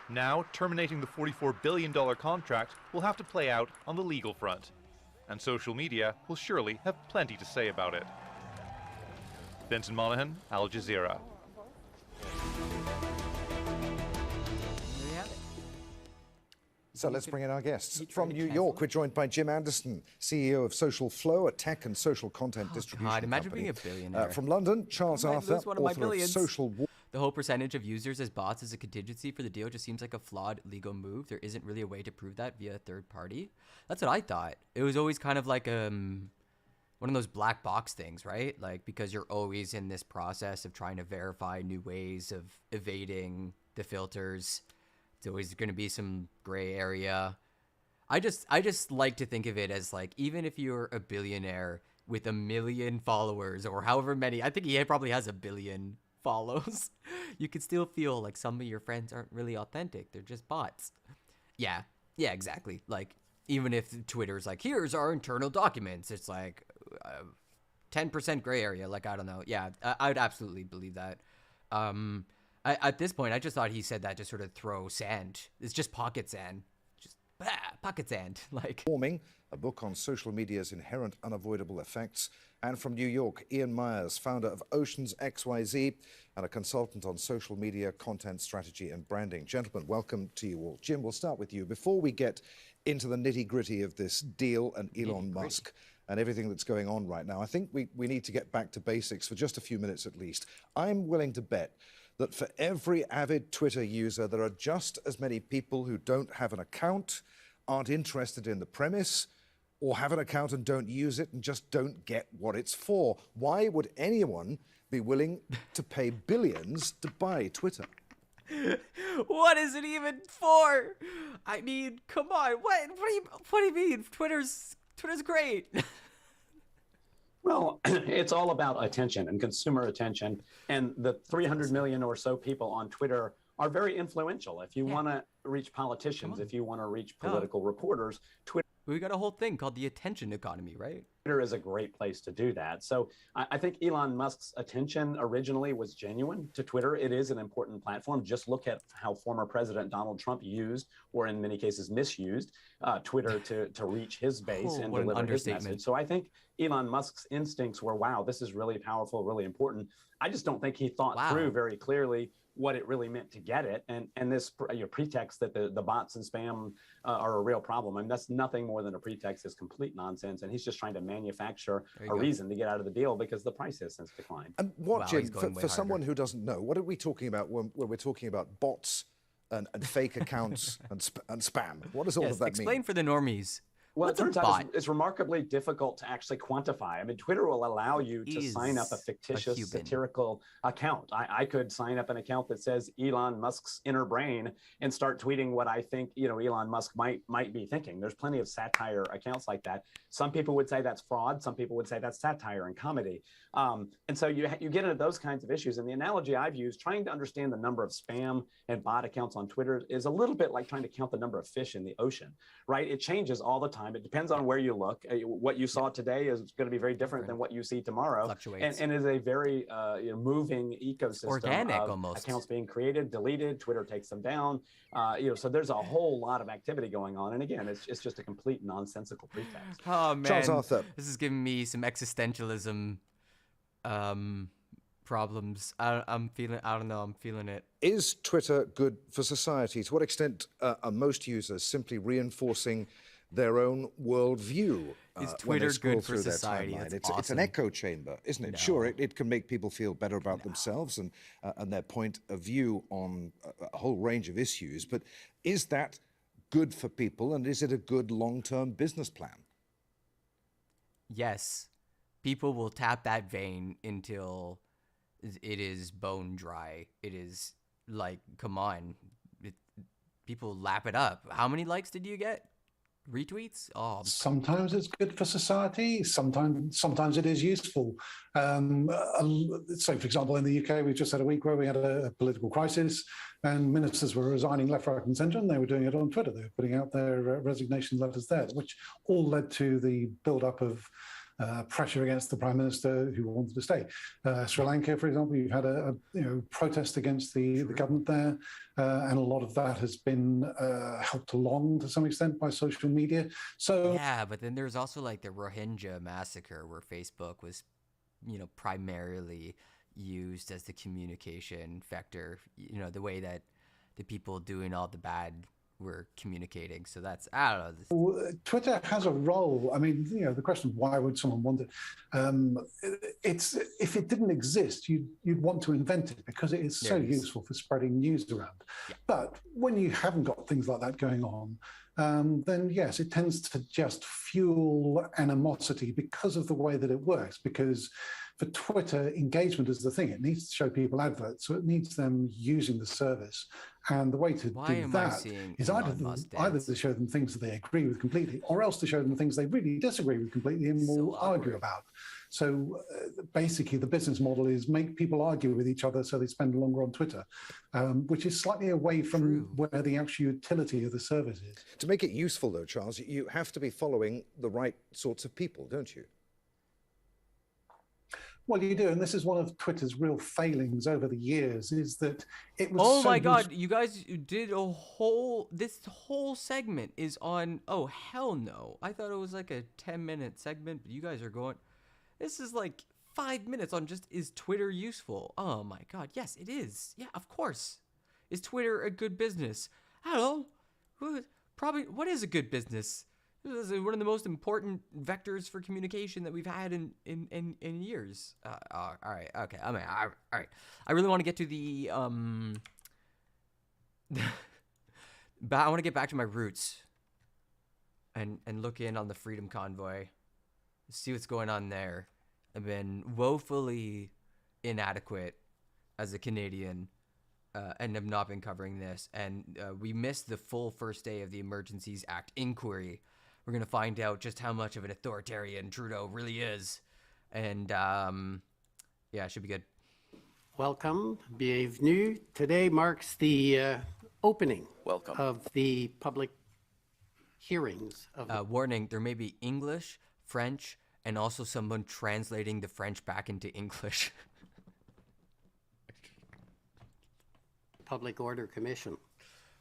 O: Now, terminating the $44 billion contract will have to play out on the legal front, and social media will surely have plenty to say about it. Vincent Monahan, Al Jazeera.
N: So let's bring in our guests. From New York, we're joined by Jim Anderson, CEO of Social Flow, a tech and social content distribution
H: imagine
N: company.
H: being a billionaire.
N: From London, Charles
H: I might
N: Arthur,
H: lose one of my
N: author of
H: billions.
N: Social War.
H: The whole percentage of users as bots as a contingency for the deal just seems like a flawed legal move. There isn't really a way to prove that via a third party. That's what I thought. It was always kind of like one of those black box things, right? Like, because you're always in this process of trying to verify new ways of evading the filters. It's always going to be some gray area. I just like to think of it as like, even if you're a billionaire with 1 million followers or however many, I think he probably has 1 billion follows, you could still feel like some of your friends aren't really authentic. They're just bots. Yeah, exactly. Like, even if Twitter's like, here's our internal documents, it's like 10% gray area. Like, I don't know. Yeah, I would absolutely believe that. At this point, I just thought he said that to sort of throw sand. It's just pocket sand. Pocket sand. Like,
N: Warming, a book on social media's inherent unavoidable effects. And from New York, Ian Myers, founder of Oceans XYZ and a consultant on social media, content strategy and branding. Gentlemen, welcome to you all. Jim, we'll start with you. Before we get into the nitty-gritty of this deal and Elon Musk and everything that's going on right now, I think we need to get back to basics for just a few minutes at least. I'm willing to bet that for every avid Twitter user, there are just as many people who don't have an account, aren't interested in the premise, or have an account and don't use it and just don't get what it's for. Why would anyone be willing to pay billions to buy Twitter?
H: What is it even for? I mean, come on. What do you mean? Twitter's great.
S: Well, it's all about attention and consumer attention. And the 300 million or so people on Twitter are very influential. If you want to reach politicians, if you want to reach political reporters, Twitter.
H: We got a whole thing called the attention economy, right?
S: Twitter is a great place to do that. So I think Elon Musk's attention originally was genuine to Twitter. It is an important platform. Just look at how former President Donald Trump used, or in many cases misused, Twitter to reach his base and deliver his message. So I think Elon Musk's instincts were, wow, this is really powerful, really important. I just don't think he thought through very clearly what it really meant to get it, and this pretext that the bots and spam are a real problem. I mean, that's nothing more than a pretext. It's complete nonsense, and he's just trying to manufacture a reason to get out of the deal because the price has since declined.
N: And what, Jim, for someone who doesn't know, what are we talking about when we're talking about bots and fake accounts and spam? What does all of that mean?
H: Explain for the normies.
S: Well, it turns out it's remarkably difficult to actually quantify. I mean, Twitter will allow you to sign up a fictitious satirical account. I could sign up an account that says Elon Musk's inner brain and start tweeting what I think, Elon Musk might be thinking. There's plenty of satire accounts like that. Some people would say that's fraud. Some people would say that's satire and comedy. And so you get into those kinds of issues. And the analogy I've used, trying to understand the number of spam and bot accounts on Twitter is a little bit like trying to count the number of fish in the ocean, right? It changes all the time. It depends on where you look. What you saw today is going to be very different than what you see tomorrow.
H: Fluctuates.
S: And is a very moving ecosystem.
H: Organic
S: of
H: almost.
S: Accounts being created, deleted, Twitter takes them down. So there's a whole lot of activity going on. And again, it's just a complete nonsensical pretext.
H: Oh, man.
N: Charles Arthur.
H: This is giving me some existentialism problems. I'm feeling it.
N: Is Twitter good for society? To what extent are most users simply reinforcing their own worldview?
H: Is Twitter good for society?
N: It's an echo chamber, isn't it? No. Sure, it can make people feel better about themselves and their point of view on a whole range of issues. But is that good for people, and is it a good long-term business plan?
H: Yes. people will tap that vein until it is bone dry. It is like, come on, people lap it up. How many likes did you get? Retweets? Oh,
T: sometimes it's good for society. Sometimes it is useful. So, for example, in the UK, we just had a week where we had a political crisis, and ministers were resigning left, right, and centre, and they were doing it on Twitter. They were putting out their resignation letters there, which all led to the build-up of pressure against the prime minister who wanted to stay. Sri Lanka, for example, you've had a protest against the government there, and a lot of that has been helped along to some extent by social media. So
H: yeah, but then there's also like the Rohingya massacre where Facebook was, primarily used as the communication vector. The way that the people doing all the bad were communicating. So that's, I don't know.
T: Twitter has a role. I mean, the question of why would someone want it? It's, if it didn't exist, you'd want to invent it because it is so useful for spreading news around. Yeah. But when you haven't got things like that going on, then yes, it tends to just fuel animosity because of the way that it works. Because for Twitter, engagement is the thing. It needs to show people adverts, so it needs them using the service. And the way to do that is either to show them things that they agree with completely, or else to show them things they really disagree with completely and will argue about. So basically, the business model is make people argue with each other so they spend longer on Twitter, which is slightly away from where the actual utility of the service is.
N: To make it useful, though, Charles, you have to be following the right sorts of people, don't you?
T: Well, you do, and this is one of Twitter's real failings over the years, is that it was
H: Oh
T: so
H: my God, you guys did this whole segment is on, oh, hell no. I thought it was like a 10-minute segment, but you guys are going, this is like 5 minutes on just, is Twitter useful? Oh my God, yes, it is. Yeah, of course. Is Twitter a good business? I don't know. Probably, what is a good business? This is one of the most important vectors for communication that we've had in years. All right, okay. I mean, all right. I really want to get to the but I want to get back to my roots and look in on the Freedom Convoy, see what's going on there. I've been woefully inadequate as a Canadian. And have not been covering this. And we missed the full first day of the Emergencies Act inquiry. We're going to find out just how much of an authoritarian Trudeau really is. And, yeah, it should be good.
U: Welcome. Bienvenue. Today marks the opening of the public hearings.
H: Warning, there may be English, French, and also someone translating the French back into English.
U: Public Order Commission.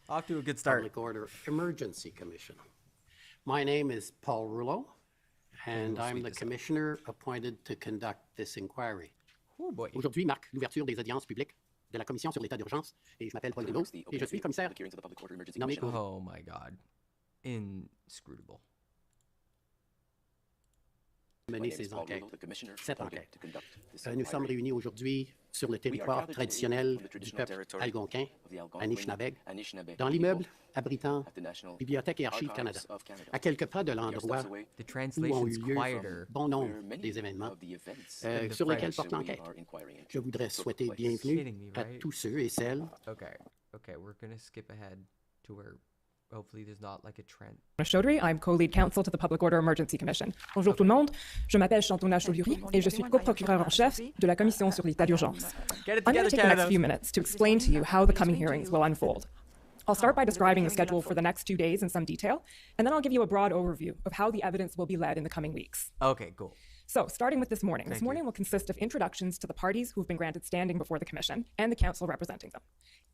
H: Off to a good start.
U: Public Order Emergency Commission. My name is Paul Rouleau, and I'm the commissioner appointed to conduct this inquiry.
H: Oh boy.
U: Aujourd'hui marque l'ouverture des audiences publiques de la Commission sur l'état d'urgence, et je m'appelle Paul Rouleau, et je suis commissaire nommé pour...
H: Oh my God. Inscrutable.
U: Mener ces enquêtes, cette enquête. Nous sommes réunis aujourd'hui sur le territoire traditionnel du peuple algonquin, Anishinabeg, dans l'immeuble abritant Bibliothèque et Archives Canada, à quelques pas de l'endroit où ont eu lieu bon nombre des événements sur lesquels porte l'enquête. Je voudrais souhaiter bienvenue à tous ceux et celles.
H: Okay, we're gonna skip ahead to where hopefully there's not like a trend.
V: Chaudry, I'm co-lead counsel to the Public Order Emergency Commission. Bonjour tout le monde, je m'appelle Chantona Chaudry et je suis co-procureur en chef de la Commission sur l'état d'urgence. I'm going to take the next few minutes to explain to you how the coming hearings will unfold. I'll start by describing the schedule for the next 2 days in some detail, and then I'll give you a broad overview of how the evidence will be led in the coming weeks.
H: Okay, cool.
V: So, starting with this morning. This morning will consist of introductions to the parties who have been granted standing before the Commission and the counsel representing them.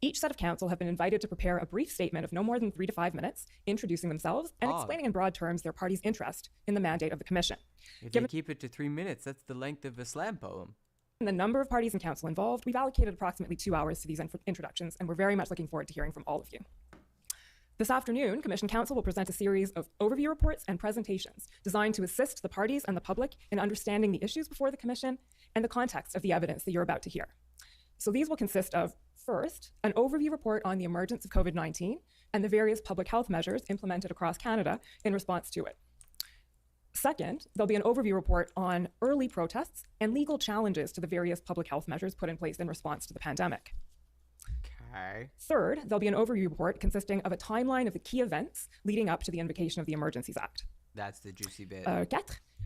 V: Each set of counsel have been invited to prepare a brief statement of no more than 3 to 5 minutes, introducing themselves and explaining in broad terms their party's interest in the mandate of the Commission.
H: If you keep it to 3 minutes, that's the length of a slam poem.
V: And the number of parties and counsel involved, we've allocated approximately 2 hours to these introductions, and we're very much looking forward to hearing from all of you. This afternoon, Commission Counsel will present a series of overview reports and presentations designed to assist the parties and the public in understanding the issues before the Commission and the context of the evidence that you're about to hear. So these will consist of, first, an overview report on the emergence of COVID-19 and the various public health measures implemented across Canada in response to it. Second, there'll be an overview report on early protests and legal challenges to the various public health measures put in place in response to the pandemic.
H: Okay.
V: Third, there'll be an overview report consisting of a timeline of the key events leading up to the invocation of the Emergencies Act.
H: That's the juicy bit.
V: 4,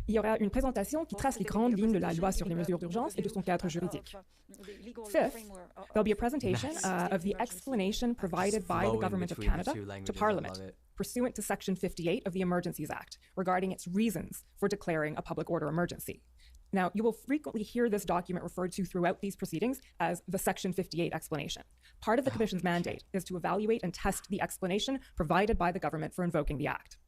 V: il y aura une présentation qui trace les grandes lignes de la loi sur les mesures d'urgence et de son cadre juridique. Fifth, there'll be a presentation of the explanation provided by the Government of Canada to Parliament pursuant to Section 58 of the Emergencies Act regarding its reasons for declaring a public order emergency. Now, you will frequently hear this document referred to throughout these proceedings as the Section 58 explanation. Part of the Commission's mandate is to evaluate and test the explanation provided by the government for invoking the Act.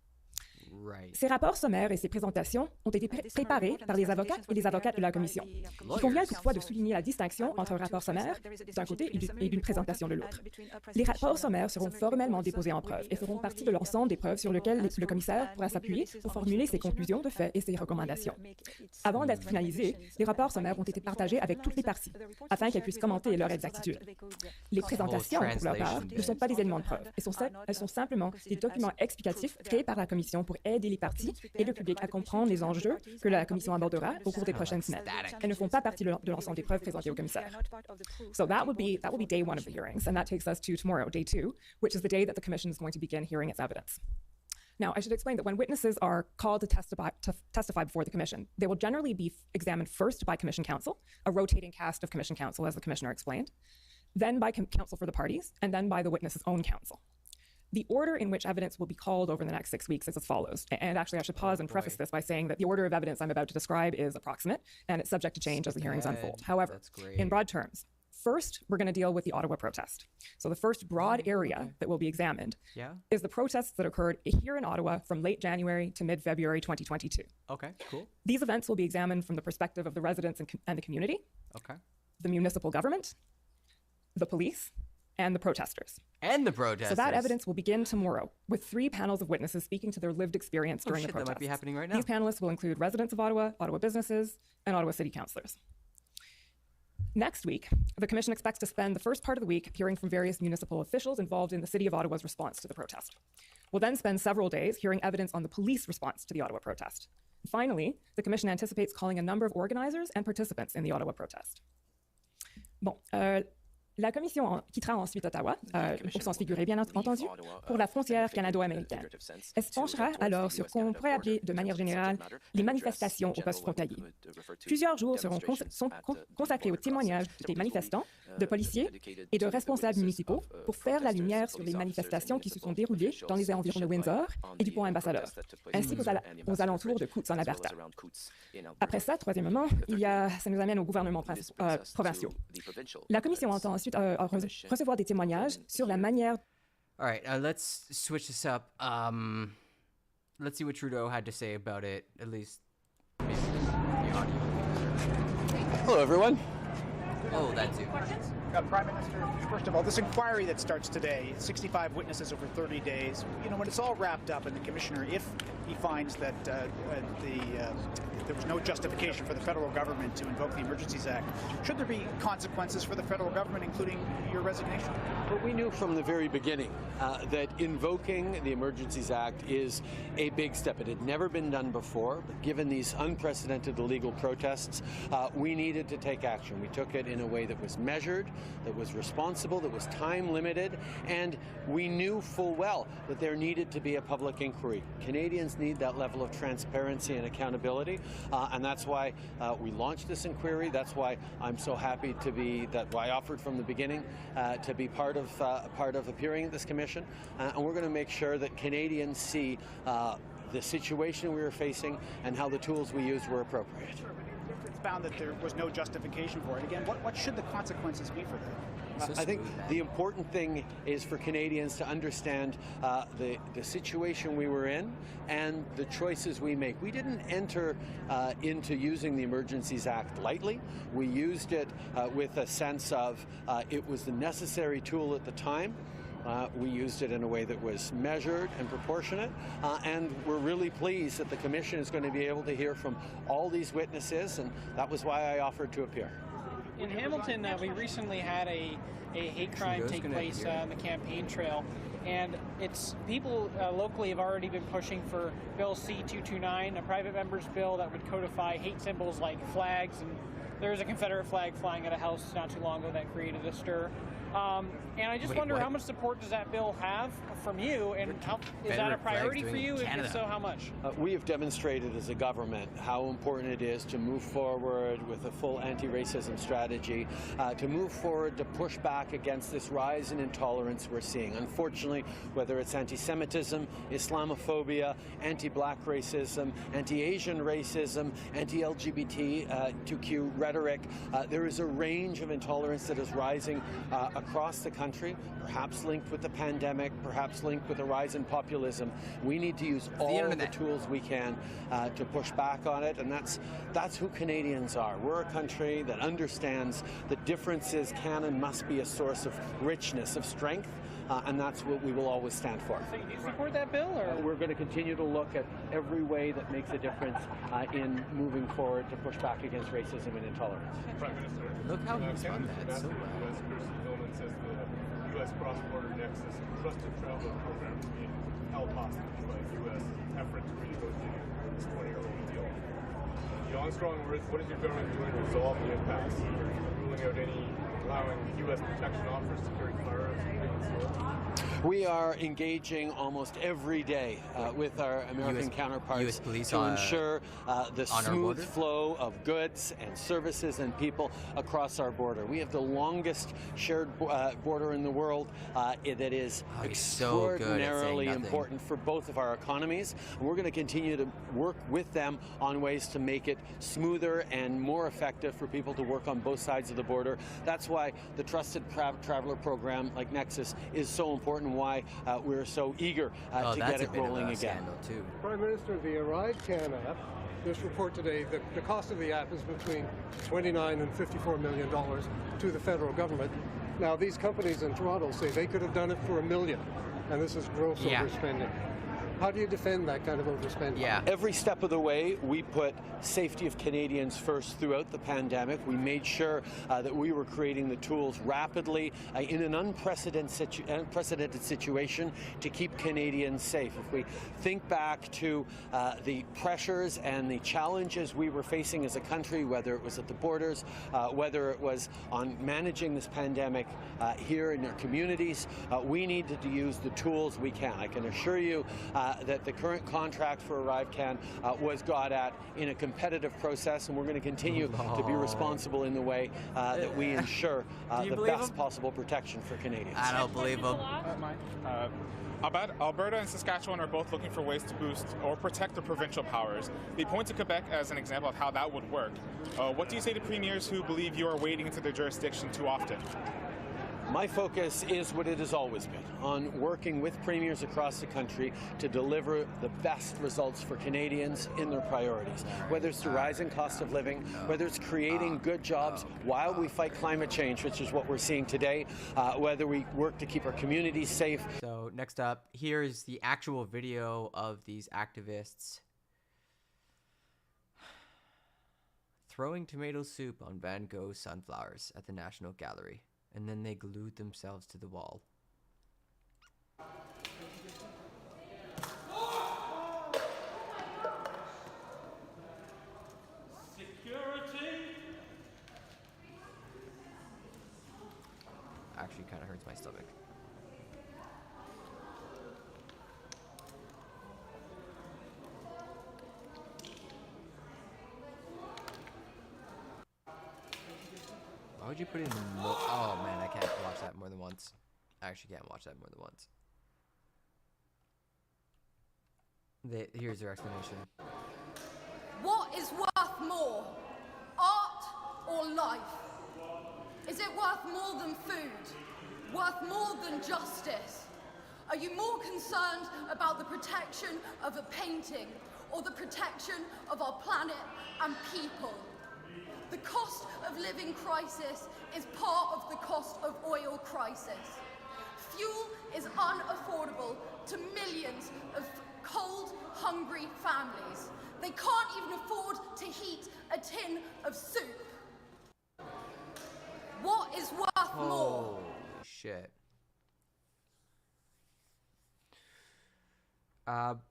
H: Right.
V: Ces rapports sommaires et ces présentations ont été préparés par les avocats et les avocates de la Commission. Il convient toutefois de souligner la distinction entre un rapport sommaire d'un côté et d'une présentation de l'autre. Les rapports sommaires seront formellement déposés en preuve et feront partie de l'ensemble des preuves sur lesquelles le commissaire pourra s'appuyer pour formuler ses conclusions de fait et ses recommandations. Avant d'être finalisés, les rapports sommaires ont été partagés avec toutes les parties afin qu'elles puissent commenter leur exactitude. Les présentations, pour leur part, ne sont pas des éléments de preuve. Elles sont simplement des documents explicatifs créés par la Commission pour aider les parties et le public à comprendre les enjeux que la Commission abordera au cours des prochaines semaines. Elles ne font pas partie de l'ensemble des preuves présentées au commissaire. So that would be day one of the hearings, and that takes us to tomorrow, day 2, which is the day that the Commission is going to begin hearing its evidence. Now, I should explain that when witnesses are called to testify before the Commission, they will generally be examined first by Commission counsel, a rotating cast of Commission counsel, as the Commissioner explained, then by counsel for the parties, and then by the witness's own counsel. The order in which evidence will be called over the next 6 weeks is as follows. And actually, I should pause and preface this by saying that the order of evidence I'm about to describe is approximate, and it's subject to change as the hearings unfold. However, in broad terms, first, we're going to deal with the Ottawa protest. So the first broad area that will be examined is the protests that occurred here in Ottawa from late January to mid-February 2022.
H: Okay, cool.
V: These events will be examined from the perspective of the residents and the community, the municipal government, the police, and the protesters. So that evidence will begin tomorrow with 3 panels of witnesses speaking to their lived experience during the protest.
H: That might be happening right now.
V: These panelists will include residents of Ottawa, Ottawa businesses, and Ottawa city councillors. Next week, the Commission expects to spend the first part of the week hearing from various municipal officials involved in the City of Ottawa's response to the protest. We'll then spend several days hearing evidence on the police response to the Ottawa protest. Finally, the Commission anticipates calling a number of organizers and participants in the Ottawa protest. Bon, la Commission quittera ensuite Ottawa, au sens figuré bien entendu, pour la frontière canado-américaine. Elle se penchera alors sur ce qu'on pourrait appeler de manière générale les manifestations au poste frontalier. Plusieurs jours seront consacrés au témoignage des manifestants, de policiers et de responsables municipaux pour faire la lumière sur les manifestations qui se sont déroulées dans les environs de Windsor et du pont Ambassadeur, ainsi qu'aux alentours de Coutts en Alberta. Après ça, troisièmement, ça nous amène aux gouvernements provinciaux. La Commission entend ensuite recevoir des témoignages sur la manière.
H: All right, let's switch this up. Let's see what Trudeau had to say about it, at least maybe the audio.
A: Hello, everyone.
H: Oh, that's you.
A: Prime Minister, first of all, this inquiry that starts today, 65 witnesses over 30 days, you know, when it's all wrapped up and the Commissioner, if he finds that there was no justification for the federal government to invoke the Emergencies Act, should there be consequences for the federal government, including your resignation?
B: Well, we knew from the very beginning that invoking the Emergencies Act is a big step. It had never been done before, but given these unprecedented illegal protests, we needed to take action. We took it in a way that was measured, that was responsible, that was time limited, and we knew full well that there needed to be a public inquiry. Canadians need that level of transparency and accountability, and that's why we launched this inquiry. That's why I'm so happy to be, why I offered from the beginning to be part of appearing at this commission, and we're going to make sure that Canadians see the situation we were facing and how the tools we used were appropriate.
A: It's found that there was no justification for it. Again, what should the consequences be for that?
B: I think the important thing is for Canadians to understand the situation we were in and the choices we make. We didn't enter into using the Emergencies Act lightly. We used it with a sense of it was the necessary tool at the time. We used it in a way that was measured and proportionate, and we're really pleased that the Commission is going to be able to hear from all these witnesses, and that was why I offered to appear.
W: In Hamilton, we recently had a hate crime take place on the campaign trail, and
D: It's people locally have already been pushing for Bill C-229, a private member's bill that would codify hate symbols like flags, and there was a Confederate flag flying at a house not too long ago that created a stir. And I just wonder how much support does that bill have from you, and is that a priority for you? If so, how much?
B: We have demonstrated as a government how important it is to move forward with a full anti-racism strategy, to move forward to push back against this rise in intolerance we're seeing. Unfortunately, whether it's anti-Semitism, Islamophobia, anti-black racism, anti-Asian racism, anti-LGBTQ rhetoric, there is a range of intolerance that is rising across the country, perhaps linked with the pandemic, perhaps linked with a rise in populism. We need to use all of the tools we can to push back on it, and that's who Canadians are. We're a country that understands that differences can and must be a source of richness, of strength, and that's what we will always stand for.
D: So you do support that bill? Or?
B: We're going to continue to look at every way that makes a difference in moving forward to push back against racism and intolerance.
E: Prime Minister.
H: Look how he's done that so well.
E: Says the U.S. cross-border nexus and trusted traveler program is being held hostage by U.S. effort to renegotiate this 20-year-old deal. Beyond strong words, what is your government doing to resolve the impasse? Ruling out allowing U.S. protection offers to carry firearms and
B: We are engaging almost every day with our American counterparts to ensure the smooth flow of goods and services and people across our border. We have the longest shared border in the world that is extraordinarily important for both of our economies. And we're going to continue to work with them on ways to make it smoother and more effective for people to work on both sides of the border. That's why the Trusted Traveler program like Nexus is so important, why we're so eager to get it rolling again.
W: Prime Minister, the Arrive Can app, this report today that the cost of the app is between $29 and $54 million to the federal government. Now, these companies in Toronto say they could have done it for $1 million, and this is gross overspending. How do you defend that kind of overspending?
B: Every step of the way, we put safety of Canadians first throughout the pandemic. We made sure that we were creating the tools rapidly in an unprecedented situation to keep Canadians safe. If we think back to the pressures and the challenges we were facing as a country, whether it was at the borders, whether it was on managing this pandemic here in our communities, we needed to use the tools we can. I can assure you that the current contract for ArriveCan was got at in a competitive process, and we're going to continue to be responsible in the way that we ensure the best possible protection for Canadians.
H: I don't believe him.
X: Alberta and Saskatchewan are both looking for ways to boost or protect their provincial powers. They point to Quebec as an example of how that would work. What do you say to premiers who believe you are wading into their jurisdiction too often?
B: My focus is what it has always been, on working with premiers across the country to deliver the best results for Canadians in their priorities, whether it's the rising cost of living, whether it's creating good jobs while we fight climate change, which is what we're seeing today, whether we work to keep our communities safe.
H: So next up, here's the actual video of these activists throwing tomato soup on Van Gogh's sunflowers at the National Gallery. And then they glued themselves to the wall.
X: Security!
H: Actually, kind of hurts my stomach. Why would you put it in the oh man, I can't watch that more than once. I actually can't watch that more than once. Here's their explanation.
Y: What is worth more, art or life? Is it worth more than food? Worth more than justice? Are you more concerned about the protection of a painting or the protection of our planet and people? The cost of living crisis is part of the cost of oil crisis. Fuel is unaffordable to millions of cold, hungry families. They can't even afford to heat a tin of soup. What is worth more?
H: Holy shit.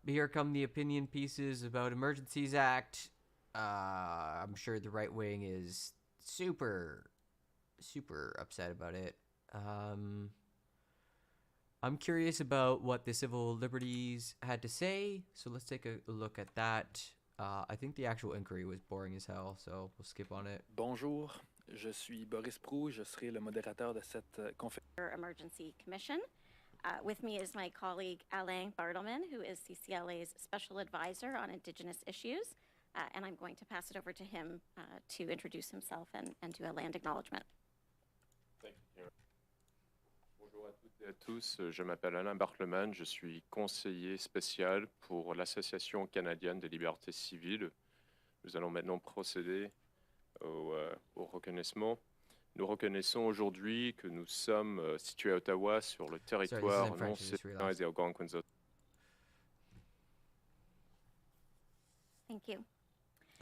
H: Here come the opinion pieces about Emergencies Act. I'm sure the right wing is super upset about it. I'm curious about what the civil liberties had to say, so let's take a look at that. I think the actual inquiry was boring as hell, so we'll skip on it.
C: Bonjour, je suis Boris Proux, je serai le modérateur de cette conférence.
F: Emergency Commission. With me is my colleague Alain Bartleman, who is CCLA's Special Advisor on Indigenous Issues, and I'm going to pass it over to him to introduce himself and do a land acknowledgement.
G: Thank you. Bonjour à toutes et à tous, je m'appelle Alain Bartleman, je suis conseiller spécial pour l'Association canadienne des libertés civiles. Nous allons maintenant procéder au reconnaissement. Nous reconnaissons aujourd'hui que nous sommes situés à Ottawa sur le territoire non cédé des Algonquins.
F: Thank you.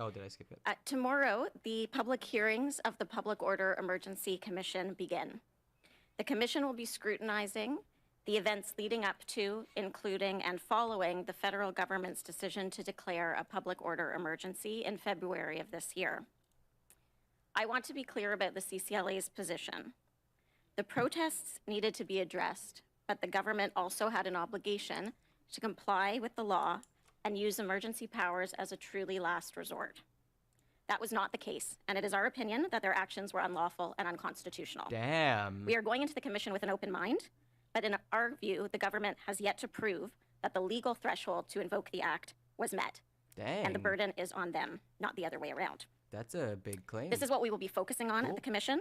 H: Oh, did I skip it?
F: Tomorrow, the public hearings of the Public Order Emergency Commission begin. The Commission will be scrutinizing the events leading up to, including and following the federal government's decision to declare a public order emergency in February of this year. I want to be clear about the CCLA's position. The protests needed to be addressed, but the government also had an obligation to comply with the law and use emergency powers as a truly last resort. That was not the case, and it is our opinion that their actions were unlawful and unconstitutional.
H: Damn.
F: We are going into the Commission with an open mind, but in our view, the government has yet to prove that the legal threshold to invoke the act was met.
H: Dang.
F: And the burden is on them, not the other way around.
H: That's a big claim.
F: This is what we will be focusing on at the Commission,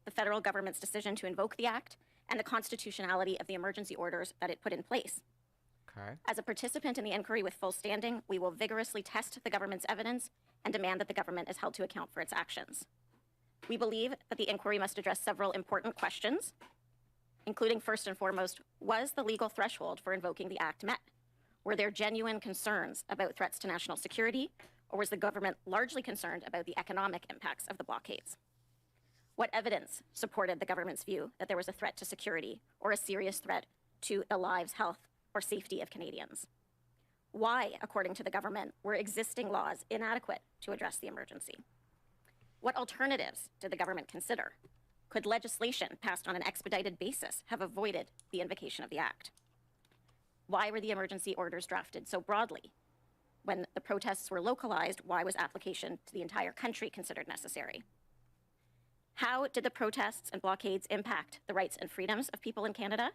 F: the federal government's decision to invoke the act, and the constitutionality of the emergency orders that it put in place.
H: Okay.
F: As a participant in the inquiry with full standing, we will vigorously test the government's evidence and demand that the government is held to account for its actions. We believe that the inquiry must address several important questions, including first and foremost, was the legal threshold for invoking the act met? Were there genuine concerns about threats to national security, or was the government largely concerned about the economic impacts of the blockades? What evidence supported the government's view that there was a threat to security or a serious threat to the lives, health, or safety of Canadians? Why, according to the government, were existing laws inadequate to address the emergency? What alternatives did the government consider? Could legislation passed on an expedited basis have avoided the invocation of the act? Why were the emergency orders drafted so broadly? When the protests were localized, why was application to the entire country considered necessary? How did the protests and blockades impact the rights and freedoms of people in Canada?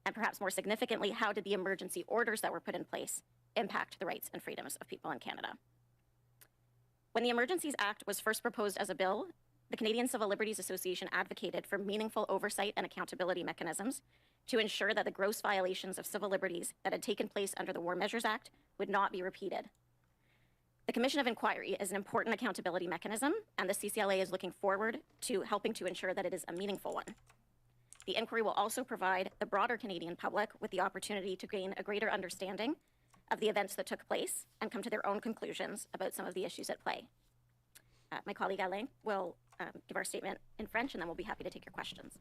F: And perhaps more significantly, how did the emergency orders that were put in place impact the rights and freedoms of people in Canada? When the Emergencies Act was first proposed as a bill, the Canadian Civil Liberties Association advocated for meaningful oversight and accountability mechanisms to ensure that the gross violations of civil liberties that had taken place under the War Measures Act would not be repeated. The Commission of Inquiry is an important accountability mechanism, and the CCLA is looking forward to helping to ensure that it is a meaningful one. The inquiry will also provide the broader Canadian public with the opportunity to gain a greater understanding of the events that took place and come to their own conclusions about some of the issues at play. My colleague Alain will give our statement in French, and then we'll be happy to take your questions.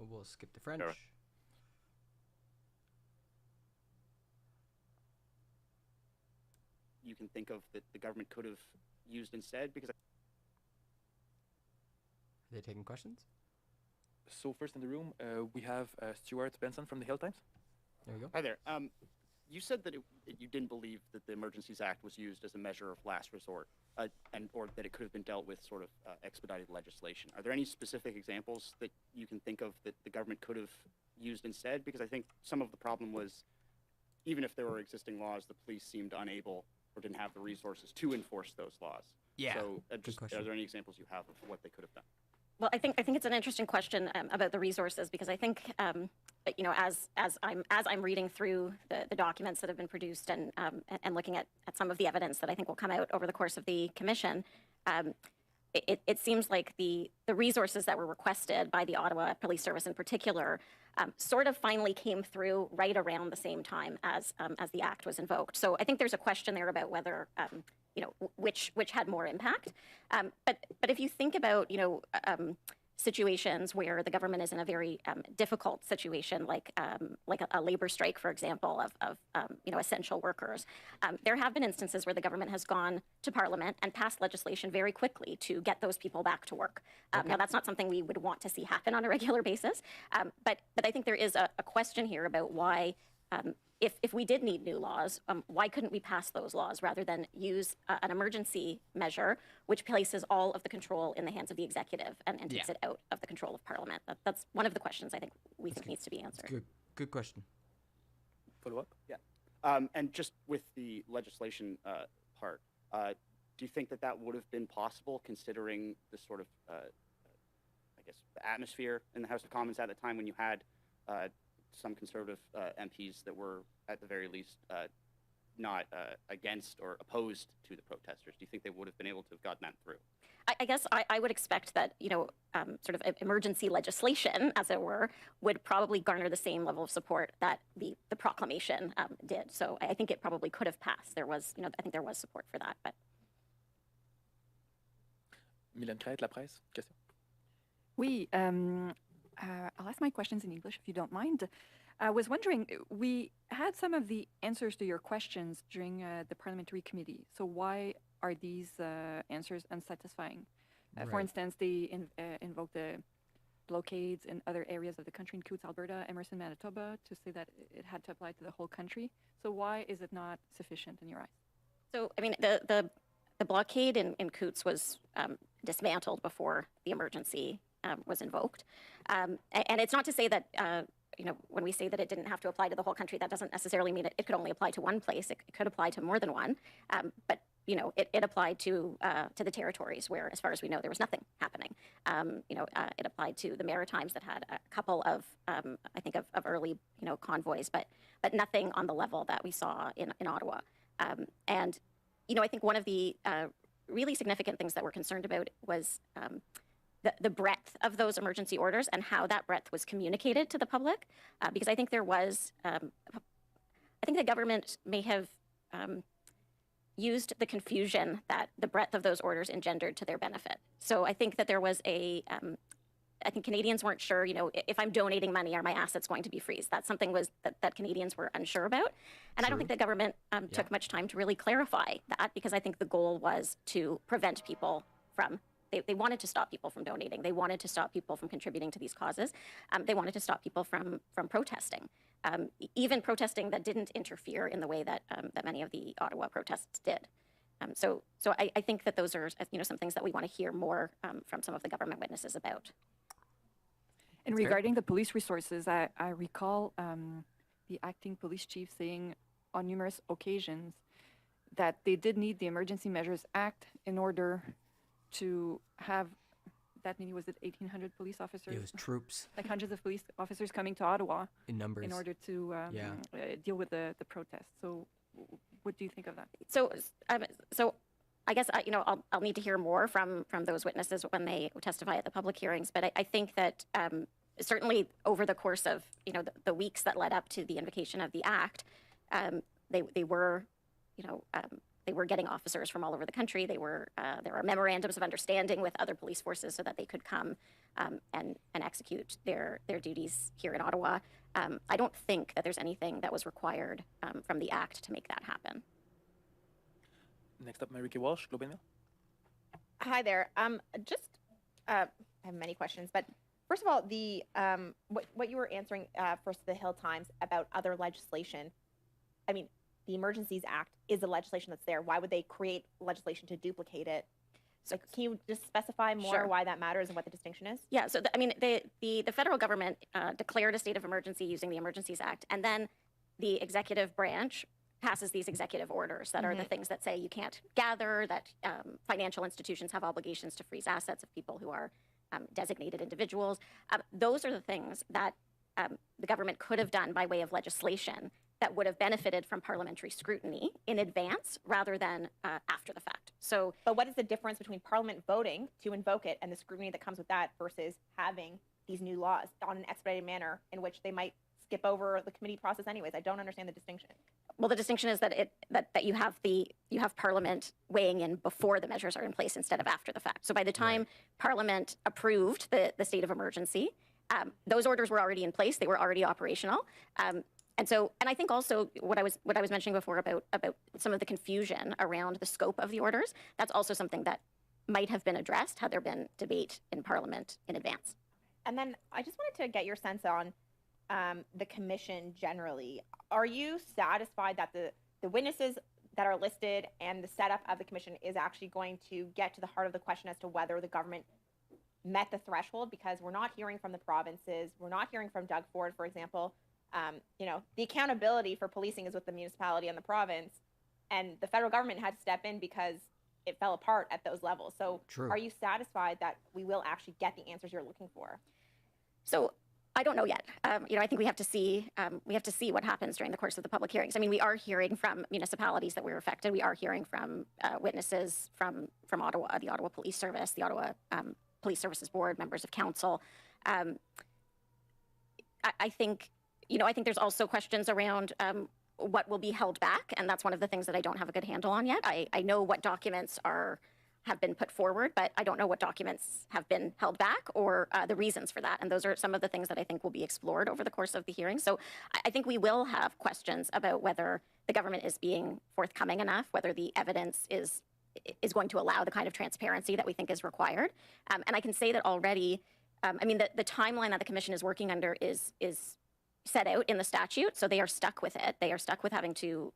H: We'll skip the French.
G: Sure.
I: You can think of that the government could have used instead? Because
H: Are they taking questions?
C: So first in the room, we have Stuart Benson from the Hill Times.
H: There we go.
I: Hi there. You said that you didn't believe that the Emergencies Act was used as a measure of last resort, or that it could have been dealt with sort of expedited legislation. Are there any specific examples that you can think of that the government could have used instead? Because I think some of the problem was, even if there were existing laws, the police seemed unable or didn't have the resources to enforce those laws.
H: Yeah.
I: So are there any examples you have of what they could have done?
F: Well, I think it's an interesting question about the resources, because I think you know, as I'm reading through the documents that have been produced and looking at some of the evidence that I think will come out over the course of the commission, it seems like the resources that were requested by the Ottawa Police Service in particular sort of finally came through right around the same time as the act was invoked. So I think there's a question there about whether you know, which had more impact. But if you think about, you know, situations where the government is in a very difficult situation, like a labor strike, for example, of essential workers. There have been instances where the government has gone to Parliament and passed legislation very quickly to get those people back to work. Now, that's not something we would want to see happen on a regular basis, but I think there is a question here about why, if we did need new laws, why couldn't we pass those laws rather than use an emergency measure which places all of the control in the hands of the executive and takes it out of the control of Parliament? That's one of the questions I think we think needs to be answered.
H: Good question.
I: Follow up? Yeah. And just with the legislation part, do you think that would have been possible considering the sort of, I guess, the atmosphere in the House of Commons at the time when you had some Conservative MPs that were, at the very least, not against or opposed to the protesters? Do you think they would have been able to have gotten that through?
F: I guess I would expect that, sort of emergency legislation, as it were, would probably garner the same level of support that the proclamation did. So I think it probably could have passed. There was, I think there was support for that. But
C: Mylène Crête, La Presse, question?
J: Oui, I'll ask my questions in English if you don't mind. I was wondering, we had some of the answers to your questions during the parliamentary committee. So why are these answers unsatisfying? For
H: Right.
J: instance, they invoke the blockades in other areas of the country, in Coutts, Alberta, Emerson, Manitoba, to say that it had to apply to the whole country. So why is it not sufficient in your eyes?
F: So, I mean, the blockade in Coutts was dismantled before the emergency was invoked. And it's not to say that, when we say that it didn't have to apply to the whole country, that doesn't necessarily mean it could only apply to one place. It could apply to more than one. But, it applied to the territories where, as far as we know, there was nothing happening. It applied to the Maritimes that had a couple of, I think, of early, convoys, but nothing on the level that we saw in Ottawa. And, I think one of the really significant things that we're concerned about was the breadth of those emergency orders and how that breadth was communicated to the public, because I think there was, I think the government may have used the confusion that the breadth of those orders engendered to their benefit. So I think that there was I think Canadians weren't sure, if I'm donating money, are my assets going to be freezed? That's something that Canadians were unsure about. And I don't think the government took much time to really clarify that, because I think the goal was to prevent people from, they wanted to stop people from donating. They wanted to stop people from contributing to these causes. They wanted to stop people from protesting, even protesting that didn't interfere in the way that many of the Ottawa protests did. So I think that those are some things that we want to hear more from some of the government witnesses about.
J: And regarding the police resources, I recall the acting police chief saying on numerous occasions that they did need the Emergency Measures Act in order to have that many, was it 1,800 police officers?
H: It was troops.
J: Like hundreds of police officers coming to Ottawa
H: in numbers
J: in order to deal with the protests. So what do you think of that?
F: So I guess I'll need to hear more from those witnesses when they testify at the public hearings. But I think that certainly over the course of the weeks that led up to the invocation of the act, they were getting officers from all over the country. There were memorandums of understanding with other police forces so that they could come and execute their duties here in Ottawa. I don't think that there's anything that was required from the act to make that happen.
C: Next up, Marieke Walsh, Globe and Mail.
K: Hi there. I have many questions, but first of all, the what you were answering first to the Hill Times about other legislation. I mean, the Emergencies Act is the legislation that's there. Why would they create legislation to duplicate it? So can you just specify more why that matters and what the distinction is?
F: Yeah, so the federal government declared a state of emergency using the Emergencies Act, and then the executive branch passes these executive orders that are the things that say you can't gather, that financial institutions have obligations to freeze assets of people who are designated individuals. Those are the things that the government could have done by way of legislation that would have benefited from parliamentary scrutiny in advance rather than after the fact. So,
K: but what is the difference between Parliament voting to invoke it and the scrutiny that comes with that versus having these new laws on an expedited manner in which they might skip over the committee process anyways? I don't understand the distinction.
F: Well, the distinction is that you have Parliament weighing in before the measures are in place instead of after the fact. So by the time Parliament approved the state of emergency, those orders were already in place. They were already operational. And I think also what I was mentioning before about some of the confusion around the scope of the orders, that's also something that might have been addressed had there been debate in Parliament in advance.
K: And then I just wanted to get your sense on the commission generally. Are you satisfied that the witnesses that are listed and the setup of the commission is actually going to get to the heart of the question as to whether the government met the threshold? Because we're not hearing from the provinces, we're not hearing from Doug Ford, for example. The accountability for policing is with the municipality and the province, and the federal government had to step in because it fell apart at those levels. So are you satisfied that we will actually get the answers you're looking for?
F: So I don't know yet. I think we have to see what happens during the course of the public hearings. I mean, we are hearing from municipalities that were affected. We are hearing from witnesses from Ottawa, the Ottawa Police Service, the Ottawa Police Services Board, members of council. I think there's also questions around what will be held back, and that's one of the things that I don't have a good handle on yet. I know what documents have been put forward, but I don't know what documents have been held back or the reasons for that. And those are some of the things that I think will be explored over the course of the hearing. So I think we will have questions about whether the government is being forthcoming enough, whether the evidence is going to allow the kind of transparency that we think is required. And I can say that already, the timeline that the commission is working under is set out in the statute, so they are stuck with it. They are stuck with having to,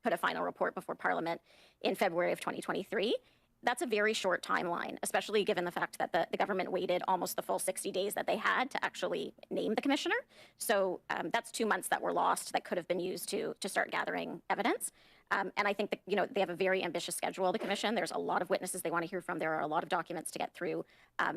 F: put a final report before Parliament in February of 2023. That's a very short timeline, especially given the fact that the government waited almost the full 60 days that they had to actually name the commissioner. So that's 2 months that were lost that could have been used to start gathering evidence. And I think that, they have a very ambitious schedule, the commission. There's a lot of witnesses they want to hear from. There are a lot of documents to get through.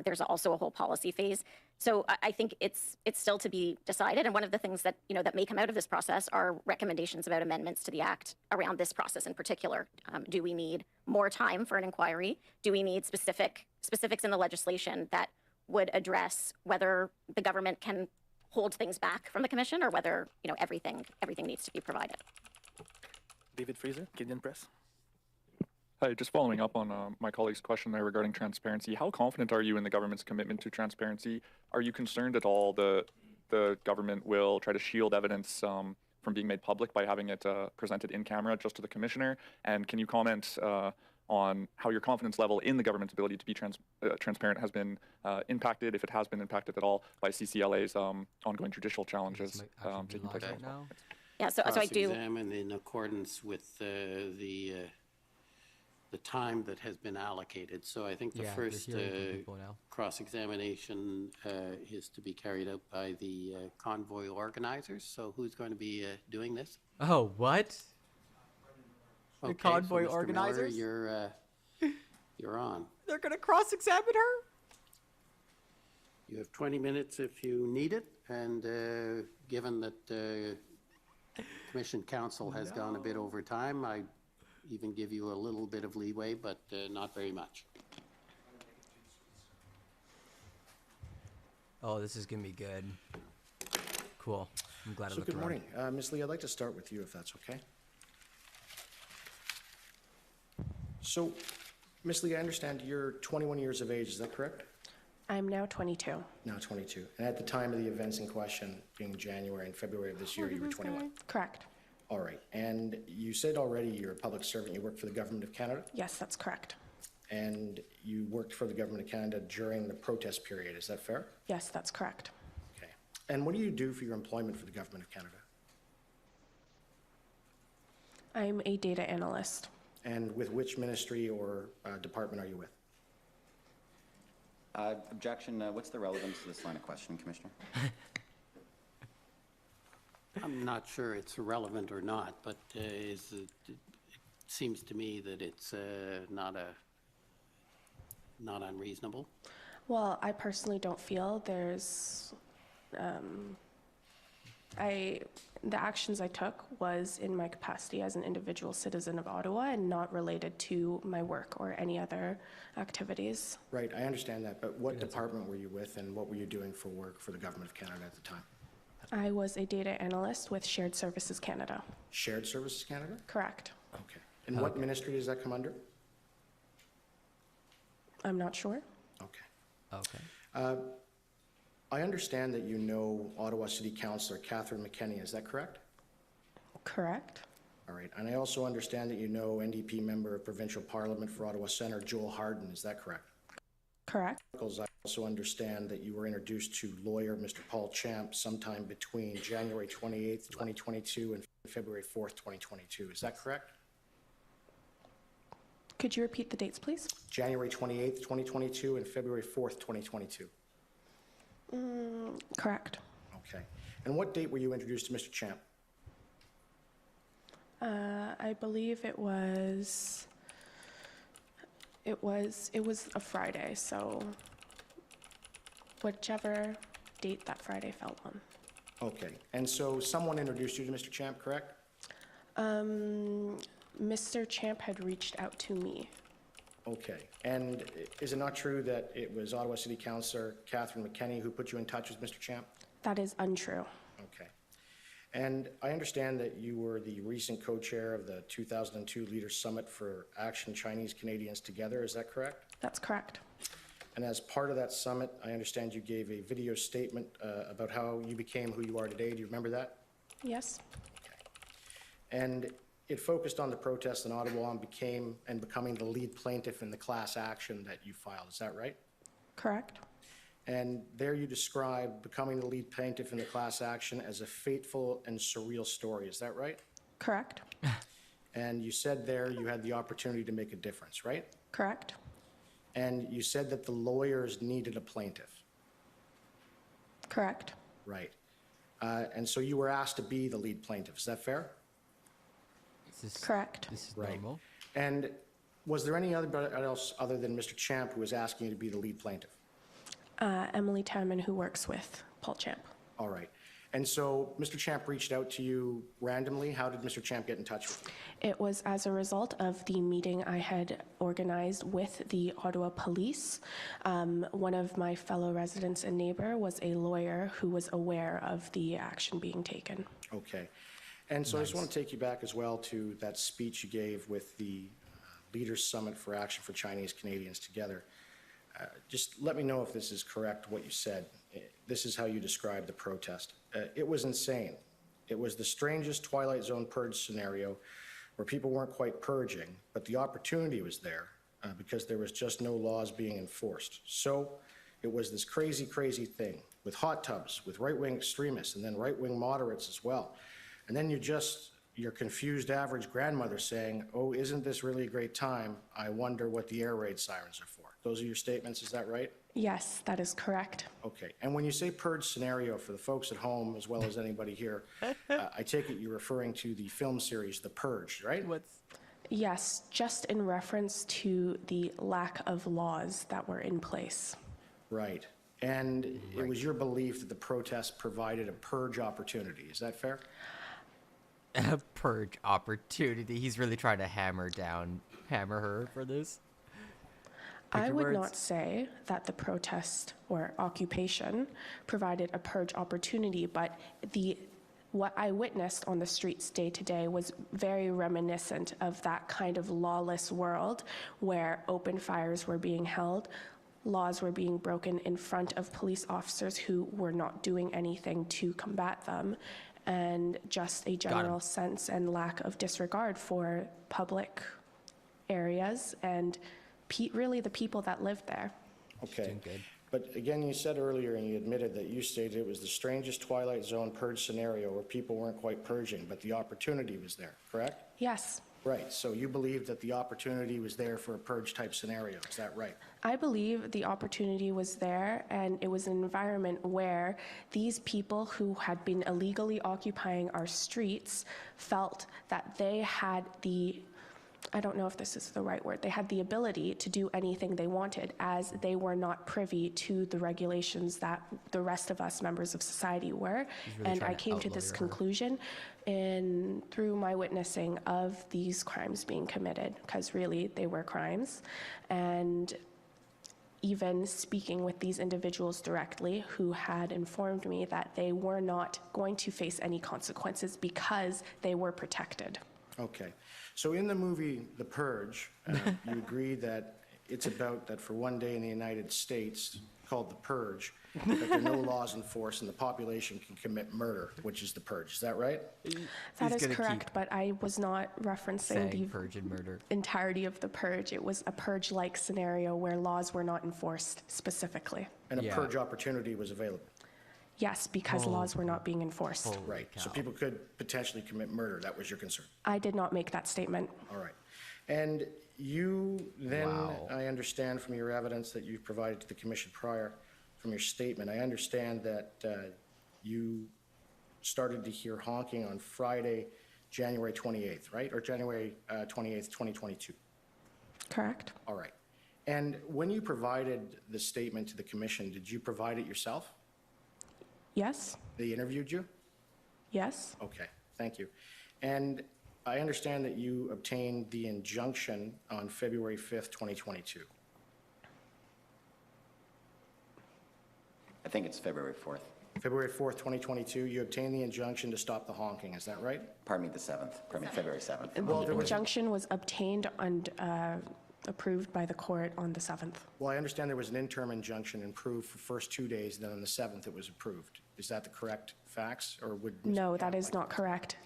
F: There's also a whole policy phase. So I think it's still to be decided. And one of the things that, that may come out of this process are recommendations about amendments to the Act around this process in particular. Do we need more time for an inquiry? Do we need specifics in the legislation that would address whether the government can hold things back from the commission or whether, everything needs to be provided?
C: David Fraser, Canadian Press. Hi, just following up on my colleague's question there regarding transparency. How confident are you in the government's commitment to transparency? Are you concerned at all the government will try to shield evidence from being made public by having it presented in camera just to the commissioner? And can you comment on how your confidence level in the government's ability to be transparent has been impacted, if it has been impacted at all, by CCLA's ongoing judicial challenges taking place now?
F: Yeah, so I do.
U: Cross-examine in accordance with the time that has been allocated. So I think the first cross-examination is to be carried out by the Convoy organizers. So who's going to be doing this?
H: Oh, what?
U: Okay,
H: The Convoy
U: so Mr.
H: organizers?
U: Miller, you're on.
H: They're going to cross-examine her?
U: You have 20 minutes if you need it, and given that Commission Council has gone a bit over time, I even give you a little bit of leeway, but not very much.
H: Oh, this is going to be good. Cool. I'm glad I
L: So
H: looked
L: good
H: around.
L: morning. Ms. Lee, I'd like to start with you if that's okay. So, Ms. Lee, I understand you're 21 years of age, is that correct?
M: I'm now 22.
L: Now 22. And at the time of the events in question, being January and February of this year, you were 21.
M: Correct.
L: All right. And you said already you're a public servant. You work for the Government of Canada?
M: Yes, that's correct.
L: And you worked for the Government of Canada during the protest period, is that fair?
M: Yes, that's correct.
L: Okay. And what do you do for your employment for the Government of Canada?
M: I'm a data analyst.
L: And with which ministry or department are you with?
P: Objection. What's the relevance to this line of question, Commissioner?
U: I'm not sure it's relevant or not, but it seems to me that it's not unreasonable.
M: Well, I personally don't feel there's, the actions I took was in my capacity as an individual citizen of Ottawa and not related to my work or any other activities.
L: Right, I understand that, but what department were you with and what were you doing for work for the Government of Canada at the time?
M: I was a data analyst with Shared Services Canada.
L: Shared Services Canada?
M: Correct.
L: Okay. And what ministry does that come under?
M: I'm not sure.
H: Okay.
L: I understand that you know Ottawa City Councillor Catherine McKenney, is that correct?
M: Correct.
L: All right. And I also understand that you know NDP member of Provincial Parliament for Ottawa Centre, Joel Harden, is that correct?
M: Correct.
L: I also understand that you were introduced to lawyer Mr. Paul Champ sometime between January 28th, 2022 and February 4th, 2022. Is that correct?
M: Could you repeat the dates, please?
L: January 28th, 2022 and February 4th, 2022.
M: Correct.
L: Okay. And what date were you introduced to Mr. Champ?
M: I believe it was a Friday, so whichever date that Friday fell on.
L: Okay. And so someone introduced you to Mr. Champ, correct?
M: Mr. Champ had reached out to me.
L: Okay. And is it not true that it was Ottawa City Councillor Catherine McKenney who put you in touch with Mr. Champ?
M: That is untrue.
L: Okay. And I understand that you were the recent co-chair of the 2002 Leaders Summit for Action Chinese Canadians Together, is that correct?
M: That's correct.
L: And as part of that summit, I understand you gave a video statement about how you became who you are today. Do you remember that?
M: Yes.
L: And it focused on the protest in Ottawa and becoming the lead plaintiff in the class action that you filed. Is that right?
M: Correct.
L: And there you described becoming the lead plaintiff in the class action as a fateful and surreal story. Is that right?
M: Correct.
L: And you said there you had the opportunity to make a difference, right?
M: Correct.
L: And you said that the lawyers needed a plaintiff.
M: Correct.
L: Right. And so you were asked to be the lead plaintiff. Is that fair?
M: Correct.
H: This is
L: Right.
H: normal.
L: And was there any other else other than Mr. Champ who was asking you to be the lead plaintiff?
M: Emily Tamman, who works with Paul Champ.
L: All right. And so Mr. Champ reached out to you randomly. How did Mr. Champ get in touch with you?
M: It was as a result of the meeting I had organized with the Ottawa Police. One of my fellow residents and neighbor was a lawyer who was aware of the action being taken.
L: Okay. And so I just want to take you back as well to that speech you gave with the Leaders Summit for Action for Chinese Canadians Together. Just let me know if this is correct, what you said. This is how you described the protest. It was insane. It was the strangest Twilight Zone purge scenario where people weren't quite purging, but the opportunity was there because there was just no laws being enforced. So it was this crazy, crazy thing with hot tubs, with right-wing extremists, and then right-wing moderates as well. And then your confused average grandmother saying, oh, isn't this really a great time? I wonder what the air raid sirens are for. Those are your statements, is that right?
M: Yes, that is correct.
L: Okay. And when you say purge scenario, for the folks at home as well as anybody here, I take it you're referring to the film series, The Purge, right?
M: Yes, just in reference to the lack of laws that were in place.
L: Right. And it was your belief that the protest provided a purge opportunity. Is that fair?
H: A purge opportunity. He's really trying to hammer her for this.
M: I would not say that the protest or occupation provided a purge opportunity, but what I witnessed on the streets day to day was very reminiscent of that kind of lawless world where open fires were being held, laws were being broken in front of police officers who were not doing anything to combat them, and just a general sense and lack of disregard for public areas and really the people that lived there.
L: Okay. But again, you said earlier and you admitted that you stated it was the strangest Twilight Zone purge scenario where people weren't quite purging, but the opportunity was there, correct?
M: Yes.
L: Right. So you believe that the opportunity was there for a purge type scenario. Is that right?
M: I believe the opportunity was there, and it was an environment where these people who had been illegally occupying our streets felt that they had I don't know if this is the right word, they had the ability to do anything they wanted, as they were not privy to the regulations that the rest of us members of society were.
H: Really
M: and I came to this conclusion through my witnessing of these crimes being committed, because really they were crimes. And even speaking with these individuals directly who had informed me that they were not going to face any consequences because they were protected.
L: Okay. So in the movie The Purge, you agree that it's about that for one day in the United States, called The Purge, that there are no laws enforced and the population can commit murder, which is the purge. Is that right?
M: That is correct, but I was not referencing the
H: purge and murder.
M: entirety of the purge. It was a purge-like scenario where laws were not enforced specifically.
L: And a purge opportunity was available.
M: Yes, because laws were not being enforced.
L: Right. So people could potentially commit murder. That was your concern.
M: I did not make that statement.
L: All right. And you then, I understand from your evidence that you've provided to the commission prior, from your statement, I understand that you started to hear honking on Friday, January 28th, right? Or January 28th, 2022.
M: Correct.
L: All right. And when you provided the statement to the commission, did you provide it yourself?
M: Yes.
L: They interviewed you?
M: Yes.
L: Okay, thank you. And I understand that you obtained the injunction on February 5th, 2022.
P: I think it's February 4th.
L: February 4th, 2022, you obtained the injunction to stop the honking, is that right?
P: Pardon me, the 7th. Pardon me, February 7th.
M: The injunction was obtained and approved by the court on the 7th.
L: Well, I understand there was an interim injunction approved for the first 2 days, then on the 7th it was approved. Is that the correct facts, or would...
M: No, that is not correct.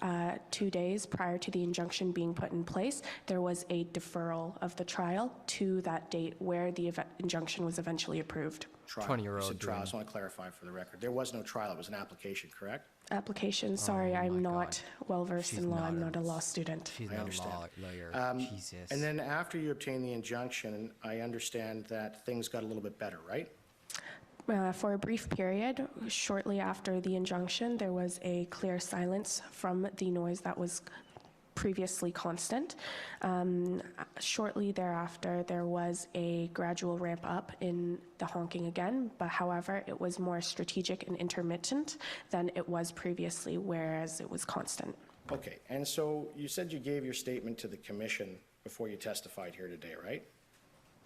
M: 2 days prior to the injunction being put in place, there was a deferral of the trial to that date where the injunction was eventually approved.
L: Trial.
H: 20-year-old
L: trial. I just want to clarify for the record. There was no trial, it was an application, correct?
M: Application, sorry, I'm not well-versed in law. I'm not a law student.
H: She's
L: I
H: not
L: understand.
H: a lawyer. Jesus.
L: And then after you obtained the injunction, I understand that things got a little bit better, right?
M: For a brief period, shortly after the injunction, there was a clear silence from the noise that was previously constant. Shortly thereafter, there was a gradual ramp up in the honking again, but however, it was more strategic and intermittent than it was previously, whereas it was constant.
L: Okay, and so you said you gave your statement to the commission before you testified here today, right?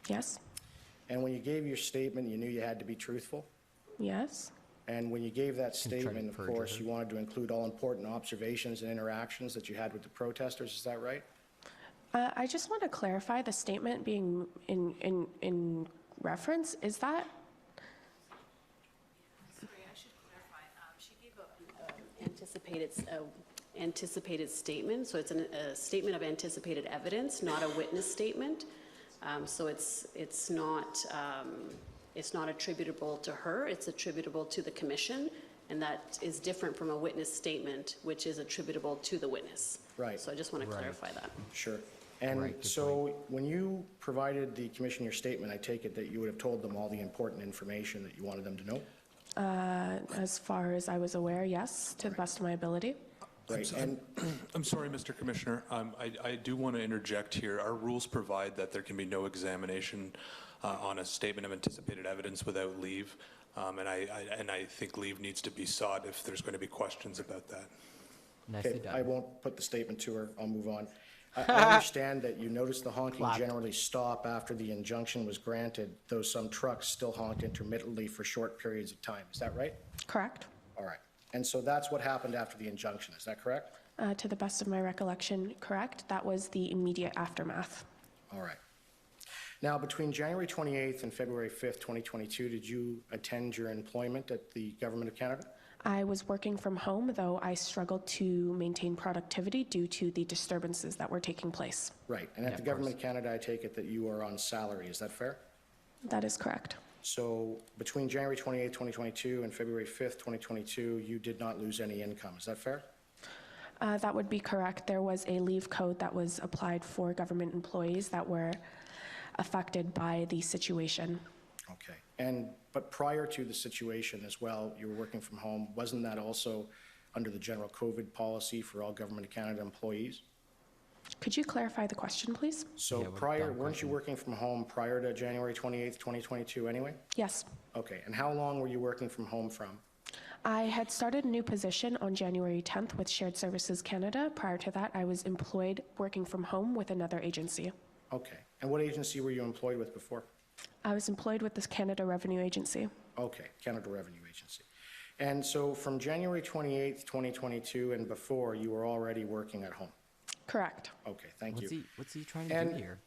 M: Yes.
L: And when you gave your statement, you knew you had to be truthful?
M: Yes.
L: And when you gave that statement, of
H: perjure
L: course,
H: her.
L: you wanted to include all important observations and interactions that you had with the protesters, is that right?
M: I just want to clarify the statement being in reference. Is that?
N: Sorry, I should clarify. She gave an anticipated statement, so it's a statement of anticipated evidence, not a witness statement. So it's not attributable to her, it's attributable to the commission, and that is different from a witness statement, which is attributable to the witness.
L: Right.
N: So I just want to clarify that.
L: Sure. And so when you provided the commission your statement, I take it that you would have told them all the important information that you wanted them to know?
M: As far as I was aware, yes, to the best of my ability.
L: Right.
O: I'm sorry, Mr. Commissioner. I do want to interject here. Our rules provide that there can be no examination on a statement of anticipated evidence without leave, and I think leave needs to be sought if there's going to be questions about that.
L: Okay, I won't put the statement to her. I'll move on. I understand that you noticed the honking generally stop after the injunction was granted, though some trucks still honked intermittently for short periods of time. Is that right?
M: Correct.
L: All right. And so that's what happened after the injunction. Is that correct?
M: To the best of my recollection, correct. That was the immediate aftermath.
L: All right. Now, between January 28th and February 5th, 2022, did you attend your employment at the Government of Canada?
M: I was working from home, though I struggled to maintain productivity due to the disturbances that were taking place.
L: Right. And at the Government of Canada, I take it that you are on salary. Is that fair?
M: That is correct.
L: So between January 28th, 2022 and February 5th, 2022, you did not lose any income. Is that fair?
M: That would be correct. There was a leave code that was applied for government employees that were affected by the situation.
L: Okay. But prior to the situation as well, you were working from home. Wasn't that also under the general COVID policy for all Government of Canada employees?
M: Could you clarify the question, please?
L: So weren't you working from home prior to January 28th, 2022 anyway?
M: Yes.
L: Okay. And how long were you working from home from?
M: I had started a new position on January 10th with Shared Services Canada. Prior to that, I was employed working from home with another agency.
L: Okay. And what agency were you employed with before?
M: I was employed with the Canada Revenue Agency.
L: Okay, Canada Revenue Agency. And so from January 28th, 2022 and before, you were already working at home?
M: Correct.
L: Okay, thank you.
H: What's he trying to do here?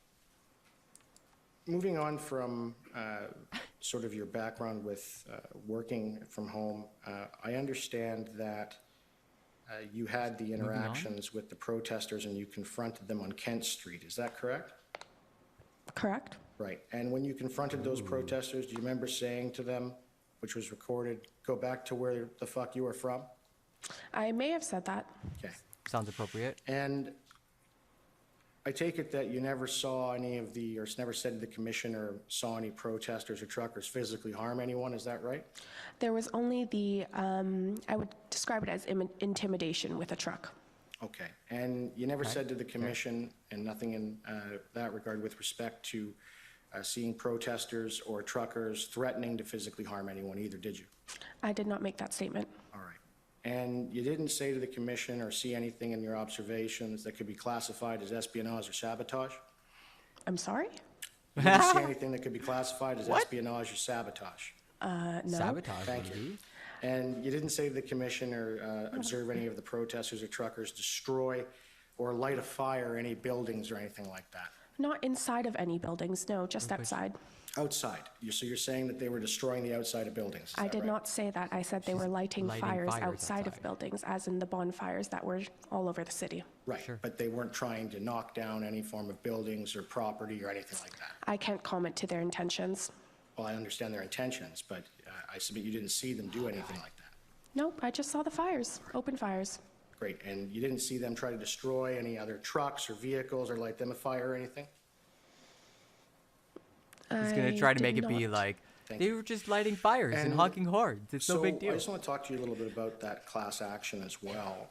L: Moving on from sort of your background with working from home, I understand that you had the interactions with the protesters and you confronted them on Kent Street. Is that correct?
M: Correct.
L: Right. And when you confronted those protesters, do you remember saying to them, which was recorded, go back to where the fuck you were from?
M: I may have said that.
L: Okay.
H: Sounds appropriate.
L: And I take it that you never saw any of the, or never said to the commission or saw any protesters or truckers physically harm anyone, is that right?
M: There was only the, I would describe it as intimidation with a truck.
L: Okay. And you never said to the commission, and nothing in that regard with respect to seeing protesters or truckers threatening to physically harm anyone either, did you?
M: I did not make that statement.
L: All right. And you didn't say to the commission or see anything in your observations that could be classified as espionage or sabotage?
M: I'm sorry?
L: You didn't see anything that could be classified as espionage or sabotage?
M: No.
H: Sabotage.
L: Thank you. And you didn't say to the commission or observe any of the protesters or truckers destroy or light a fire any buildings or anything like that?
M: Not inside of any buildings, no, just outside.
L: Outside. So you're saying that they were destroying the outside of buildings? Is
M: I
L: that
M: did
L: right?
M: not say that. I said they were lighting fires outside of buildings, as in the bonfires that were all over the city.
L: Right, but they weren't trying to knock down any form of buildings or property or anything like that?
M: I can't comment to their intentions.
L: Well, I understand their intentions, but I submit you didn't see them do anything like that.
M: Nope, I just saw the fires, open fires.
L: Great, and you didn't see them try to destroy any other trucks or vehicles or light them afire or anything?
H: He's going to try to make it be like, they were just lighting fires and honking horns. It's no big deal.
L: I just want to talk to you a little bit about that class action as well.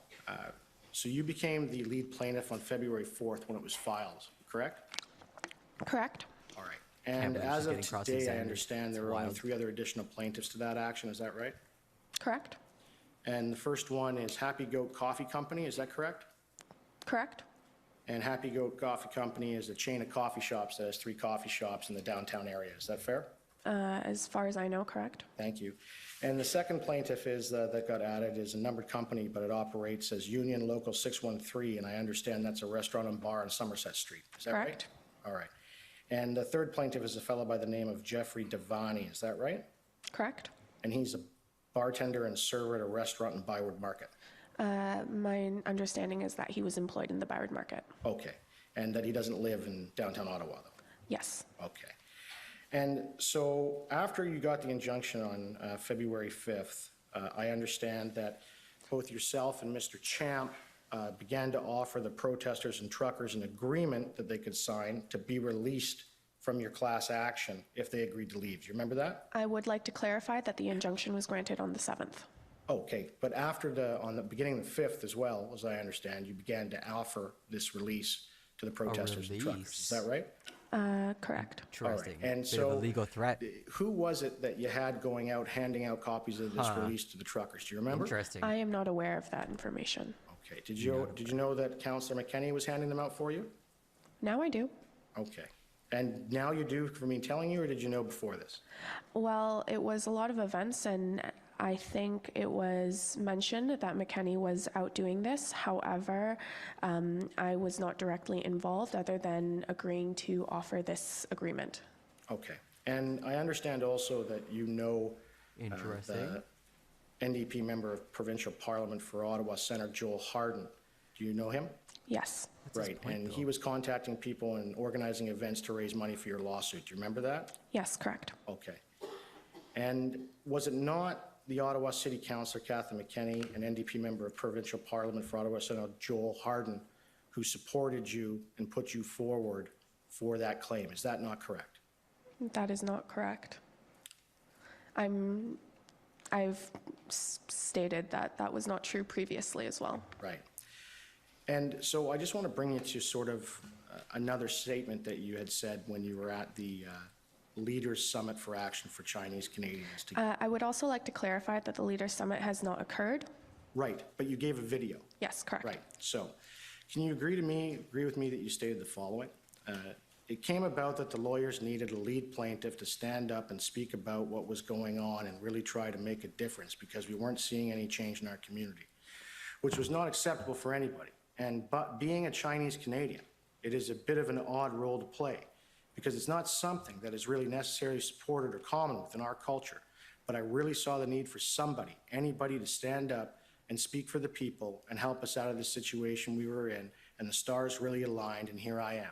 L: So you became the lead plaintiff on February 4th when it was filed, correct?
M: Correct.
L: All right. And as of today, I understand there were only 3 other additional plaintiffs to that action. Is that right?
M: Correct.
L: And the first one is Happy Goat Coffee Company. Is that correct?
M: Correct.
L: And Happy Goat Coffee Company is a chain of coffee shops that has 3 coffee shops in the downtown area. Is that fair?
M: As far as I know, correct.
L: Thank you. And the second plaintiff is that got added is a numbered company, but it operates as Union Local 613, and I understand that's a restaurant and bar on Somerset Street. Is that
M: Correct.
L: right? All right. And the third plaintiff is a fellow by the name of Jeffrey Devani. Is that right?
M: Correct.
L: And he's a bartender and server at a restaurant in Byward Market.
M: My understanding is that he was employed in the Byward Market.
L: Okay. And that he doesn't live in downtown Ottawa, though?
M: Yes.
L: Okay. And so after you got the injunction on February 5th, I understand that both yourself and Mr. Champ began to offer the protesters and truckers an agreement that they could sign to be released from your class action if they agreed to leave. Do you remember that?
M: I would like to clarify that the injunction was granted on the 7th.
L: Okay, but after on the beginning of the 5th as well, as I understand, you began to offer this release to the protesters and truckers. Is that right?
M: Correct.
H: Interesting.
L: All right. And
H: Bit of a legal threat.
L: Who was it that you had going out handing out copies of this release to the truckers? Do you remember?
H: Interesting.
M: I am not aware of that information.
L: Okay. Did you know that Councillor McKenney was handing them out for you?
M: Now I do.
L: Okay. And now you do for me telling you, or did you know before this?
M: Well, it was a lot of events, and I think it was mentioned that McKenney was out doing this. However, I was not directly involved other than agreeing to offer this agreement.
L: Okay. And I understand also that you know
H: Interesting.
L: the NDP member of Provincial Parliament for Ottawa, Senator Joel Harden. Do you know him?
M: Yes.
L: Right. And he was contacting people and organizing events to raise money for your lawsuit. Do you remember that?
M: Yes, correct.
L: Okay. And was it not the Ottawa City Councillor, Cathy McKenney, an NDP member of Provincial Parliament for Ottawa, Senator Joel Harden, who supported you and put you forward for that claim? Is that not correct?
M: That is not correct. I've stated that that was not true previously as well.
L: Right. And so I just want to bring you to sort of another statement that you had said when you were at the Leaders Summit for Action for Chinese Canadians.
M: I would also like to clarify that the Leaders Summit has not occurred.
L: Right, but you gave a video.
M: Yes, correct.
L: Right. So can you agree with me that you stated the following? it came about that the lawyers needed a lead plaintiff to stand up and speak about what was going on and really try to make a difference because we weren't seeing any change in our community, which was not acceptable for anybody. And but being a Chinese Canadian, it is a bit of an odd role to play because it's not something that is really necessarily supported or common within our culture. But I really saw the need for somebody, anybody to stand up and speak for the people and help us out of the situation we were in. And the stars really aligned, and here I am.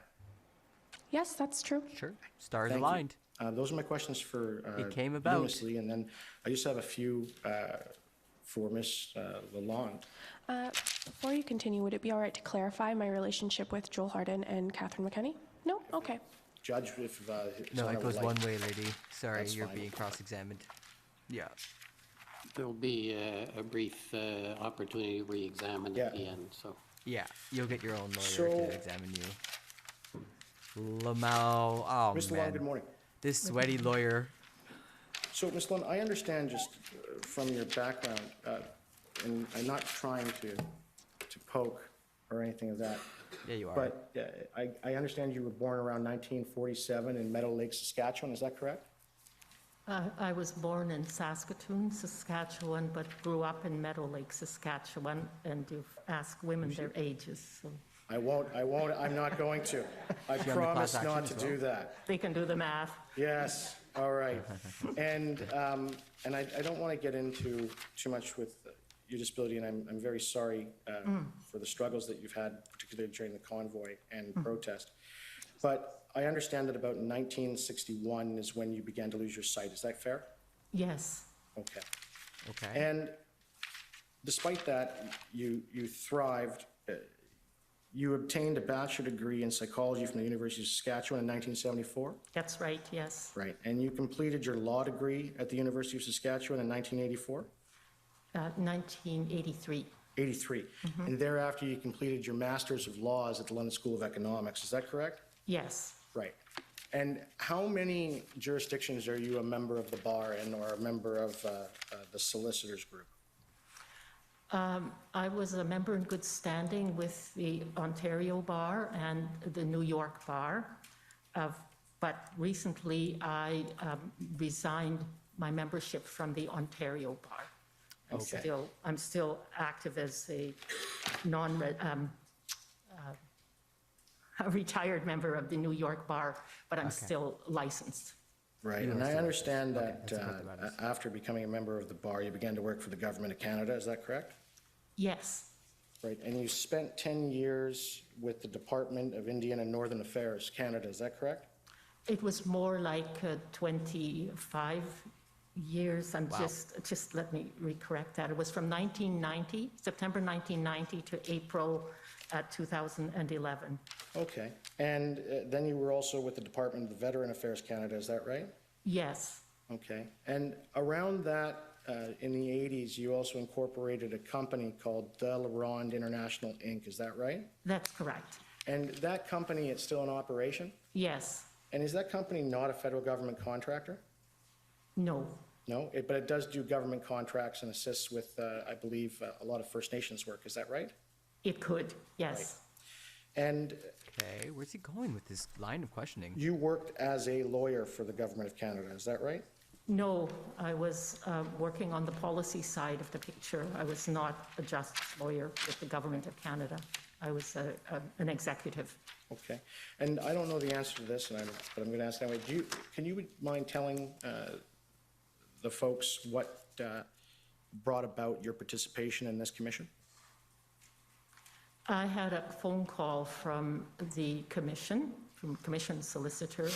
M: Yes, that's true.
H: Sure. Stars
L: Thank you.
H: aligned.
L: Those are my questions for
H: It came about.
L: Leslie, and then I just have a few for Ms. Lalonde.
M: Before you continue, would it be all right to clarify my relationship with Joel Harden and Catherine McKenney? No? Okay.
L: Judge, if
H: No,
L: Honor
H: it goes
L: would like.
H: one way, lady. Sorry,
L: That's
H: you're
L: fine.
H: being cross-examined. Yeah.
U: There'll be a brief opportunity to re-examine at the end, so.
H: Yeah, you'll get your own lawyer
L: So-
H: to examine you. Lamau, oh
L: Mr.
H: man.
L: Long, good morning.
H: This sweaty lawyer.
L: So, Ms. Lund, I understand just from your background, and I'm not trying to poke or anything of that.
H: Yeah, you are.
L: But I understand you were born around 1947 in Meadow Lake, Saskatchewan, is that correct?
Q: I was born in Saskatoon, Saskatchewan, but grew up in Meadow Lake, Saskatchewan, and you've asked women their ages, so.
L: I won't, I'm not going to. I
Q: Is she on the
L: promise
Q: class
L: not
Q: action
L: to
Q: as
L: do
Q: well?
L: that.
Q: They can do the math.
L: Yes, all right. And I don't want to get into too much with your disability, and I'm very sorry for the struggles that you've had, particularly during the convoy and protest. But I understand that about 1961 is when you began to lose your sight. Is that fair?
Q: Yes.
L: Okay.
H: Okay.
L: And despite that, you thrived. You obtained a bachelor degree in psychology from the University of Saskatchewan in 1974?
Q: That's right, yes.
L: Right. And you completed your law degree at the University of Saskatchewan in 1984?
Q: 1983.
L: 83. And thereafter, you completed your Master's of Laws at the London School of Economics. Is that correct?
Q: Yes.
L: Right. And how many jurisdictions are you a member of the bar and or a member of the solicitors group?
Q: I was a member in good standing with the Ontario Bar and the New York Bar, but recently I resigned my membership from the Ontario Bar.
L: Okay.
Q: I'm still active as a a retired member of the New York Bar, but I'm still licensed.
L: Right, and I understand that after becoming a member of the bar, you began to work for the Government of Canada, is that correct?
Q: Yes.
L: Right, and you spent 10 years with the Department of Indian and Northern Affairs, Canada, is that correct?
Q: It was more like 25 years. Just let me recorrect that. It was from 1990, September 1990 to April 2011.
L: Okay, and then you were also with the Department of Veteran Affairs, Canada, is that right?
Q: Yes.
L: Okay, and around that, in the 80s, you also incorporated a company called De La Ronde International, Inc., is that right?
Q: That's correct.
L: And that company, it's still in operation?
Q: Yes.
L: And is that company not a federal government contractor?
Q: No.
L: No, but it does do government contracts and assists with, I believe, a lot of First Nations work, is that right?
Q: It could, yes.
L: And
H: Okay, where's he going with this line of questioning?
L: you worked as a lawyer for the Government of Canada, is that right?
Q: No, I was working on the policy side of the picture. I was not a justice lawyer with the Government of Canada. I was an executive.
L: Okay, and I don't know the answer to this, but I'm going to ask anyway. Can you mind telling the folks what brought about your participation in this commission?
Q: I had a phone call from the commission, from commission solicitor,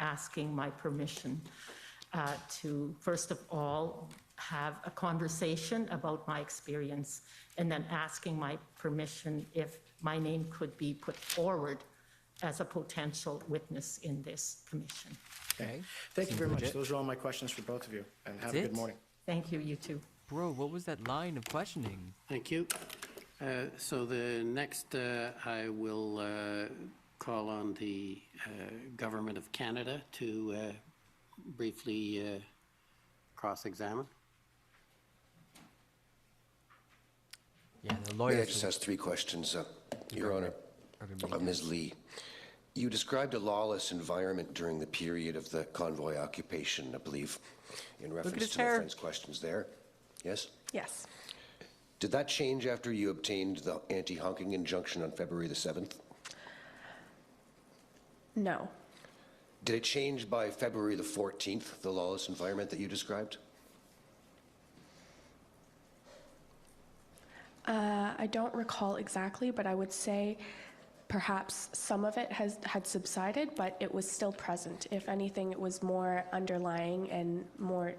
Q: asking my permission to, first of all, have a conversation about my experience, and then asking my permission if my name could be put forward as a potential witness in this commission.
L: Okay. Thank you very much. Those are all my questions for both of you, and have a good morning.
Q: Thank you, you too.
H: Bro, what was that line of questioning?
U: Thank you. So the next, I will call on the Government of Canada to briefly cross-examine.
H: Yeah, the lawyer.
R: May I just ask three questions, Your Honor, of Ms. Lee.
A: You described a lawless environment during the period of the convoy occupation, I believe, in reference to my friend's questions there. Yes?
M: Yes.
A: Did that change after you obtained the anti-honking injunction on February the 7th?
M: No.
A: Did it change by February the 14th, the lawless environment that you described?
M: I don't recall exactly, but I would say perhaps some of it had subsided, but it was still present. If anything, it was more underlying and more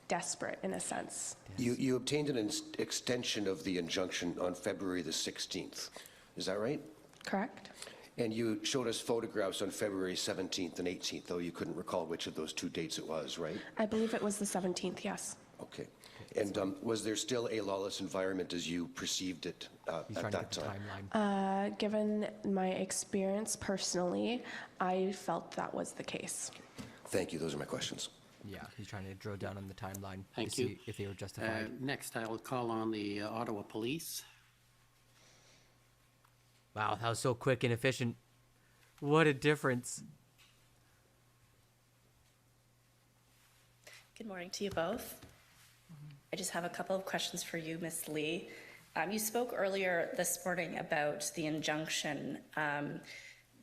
M: desperate in a sense.
A: You obtained an extension of the injunction on February the 16th. Is that right?
M: Correct.
A: And you showed us photographs on February 17th and 18th, though you couldn't recall which of those 2 dates it was, right?
M: I believe it was the 17th, yes.
A: Okay. And was there still a lawless environment as you perceived it at that time?
M: Given my experience personally, I felt that was the case.
A: Thank you. Those are my questions.
H: Yeah, he's trying to drill down on the timeline
U: Thank
H: to
U: you.
H: see if they were justified.
U: Next, I will call on the Ottawa Police.
H: Wow, that was so quick and efficient. What a difference.
R: Good morning to you both. I just have a couple of questions for you, Ms. Lee. You spoke earlier this morning about the injunction.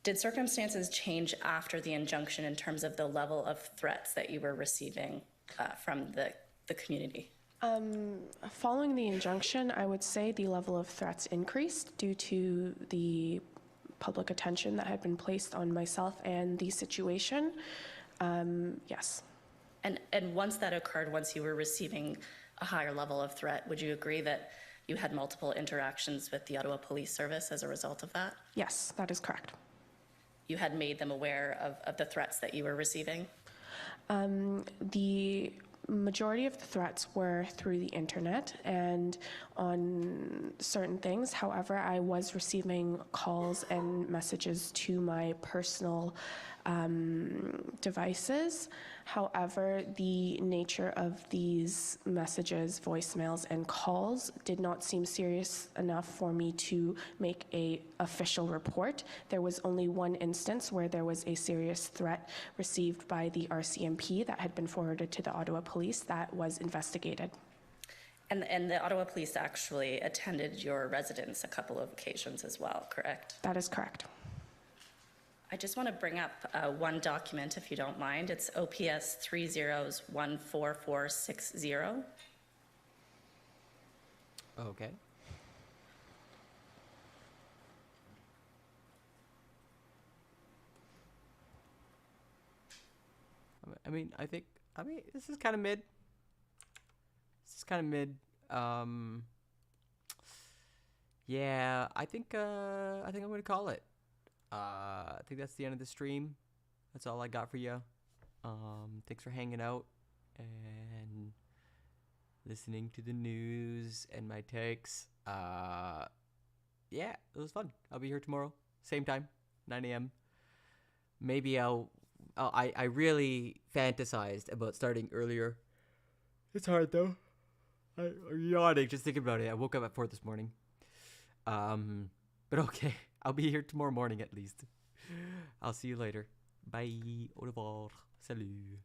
R: Did circumstances change after the injunction in terms of the level of threats that you were receiving from the community?
M: Following the injunction, I would say the level of threats increased due to the public attention that had been placed on myself and the situation. Yes.
R: And once that occurred, once you were receiving a higher level of threat, would you agree that you had multiple interactions with the Ottawa Police Service as a result of that?
M: Yes, that is correct.
R: You had made them aware of the threats that you were receiving?
M: The majority of the threats were through the internet and on certain things. However, I was receiving calls and messages to my personal devices. However, the nature of these messages, voicemails, and calls did not seem serious enough for me to make an official report. There was only one instance where there was a serious threat received by the RCMP that had been forwarded to the Ottawa Police that was investigated.
R: And the Ottawa Police actually attended your residence a couple of occasions as well, correct?
M: That is correct.
R: I just want to bring up one document, if you don't mind. It's OPS 3014460.
H: Okay. I mean, this is kind of mid. Yeah, I think I'm gonna call it. I think that's the end of the stream. That's all I got for you. Thanks for hanging out and listening to the news and my takes. Yeah, it was fun. I'll be here tomorrow, same time, 9 a.m. Maybe I really fantasized about starting earlier. It's hard though. I'm yawning just thinking about it. I woke up at 4 this morning. But okay, I'll be here tomorrow morning at least. I'll see you later. Bye. Au revoir. Salut.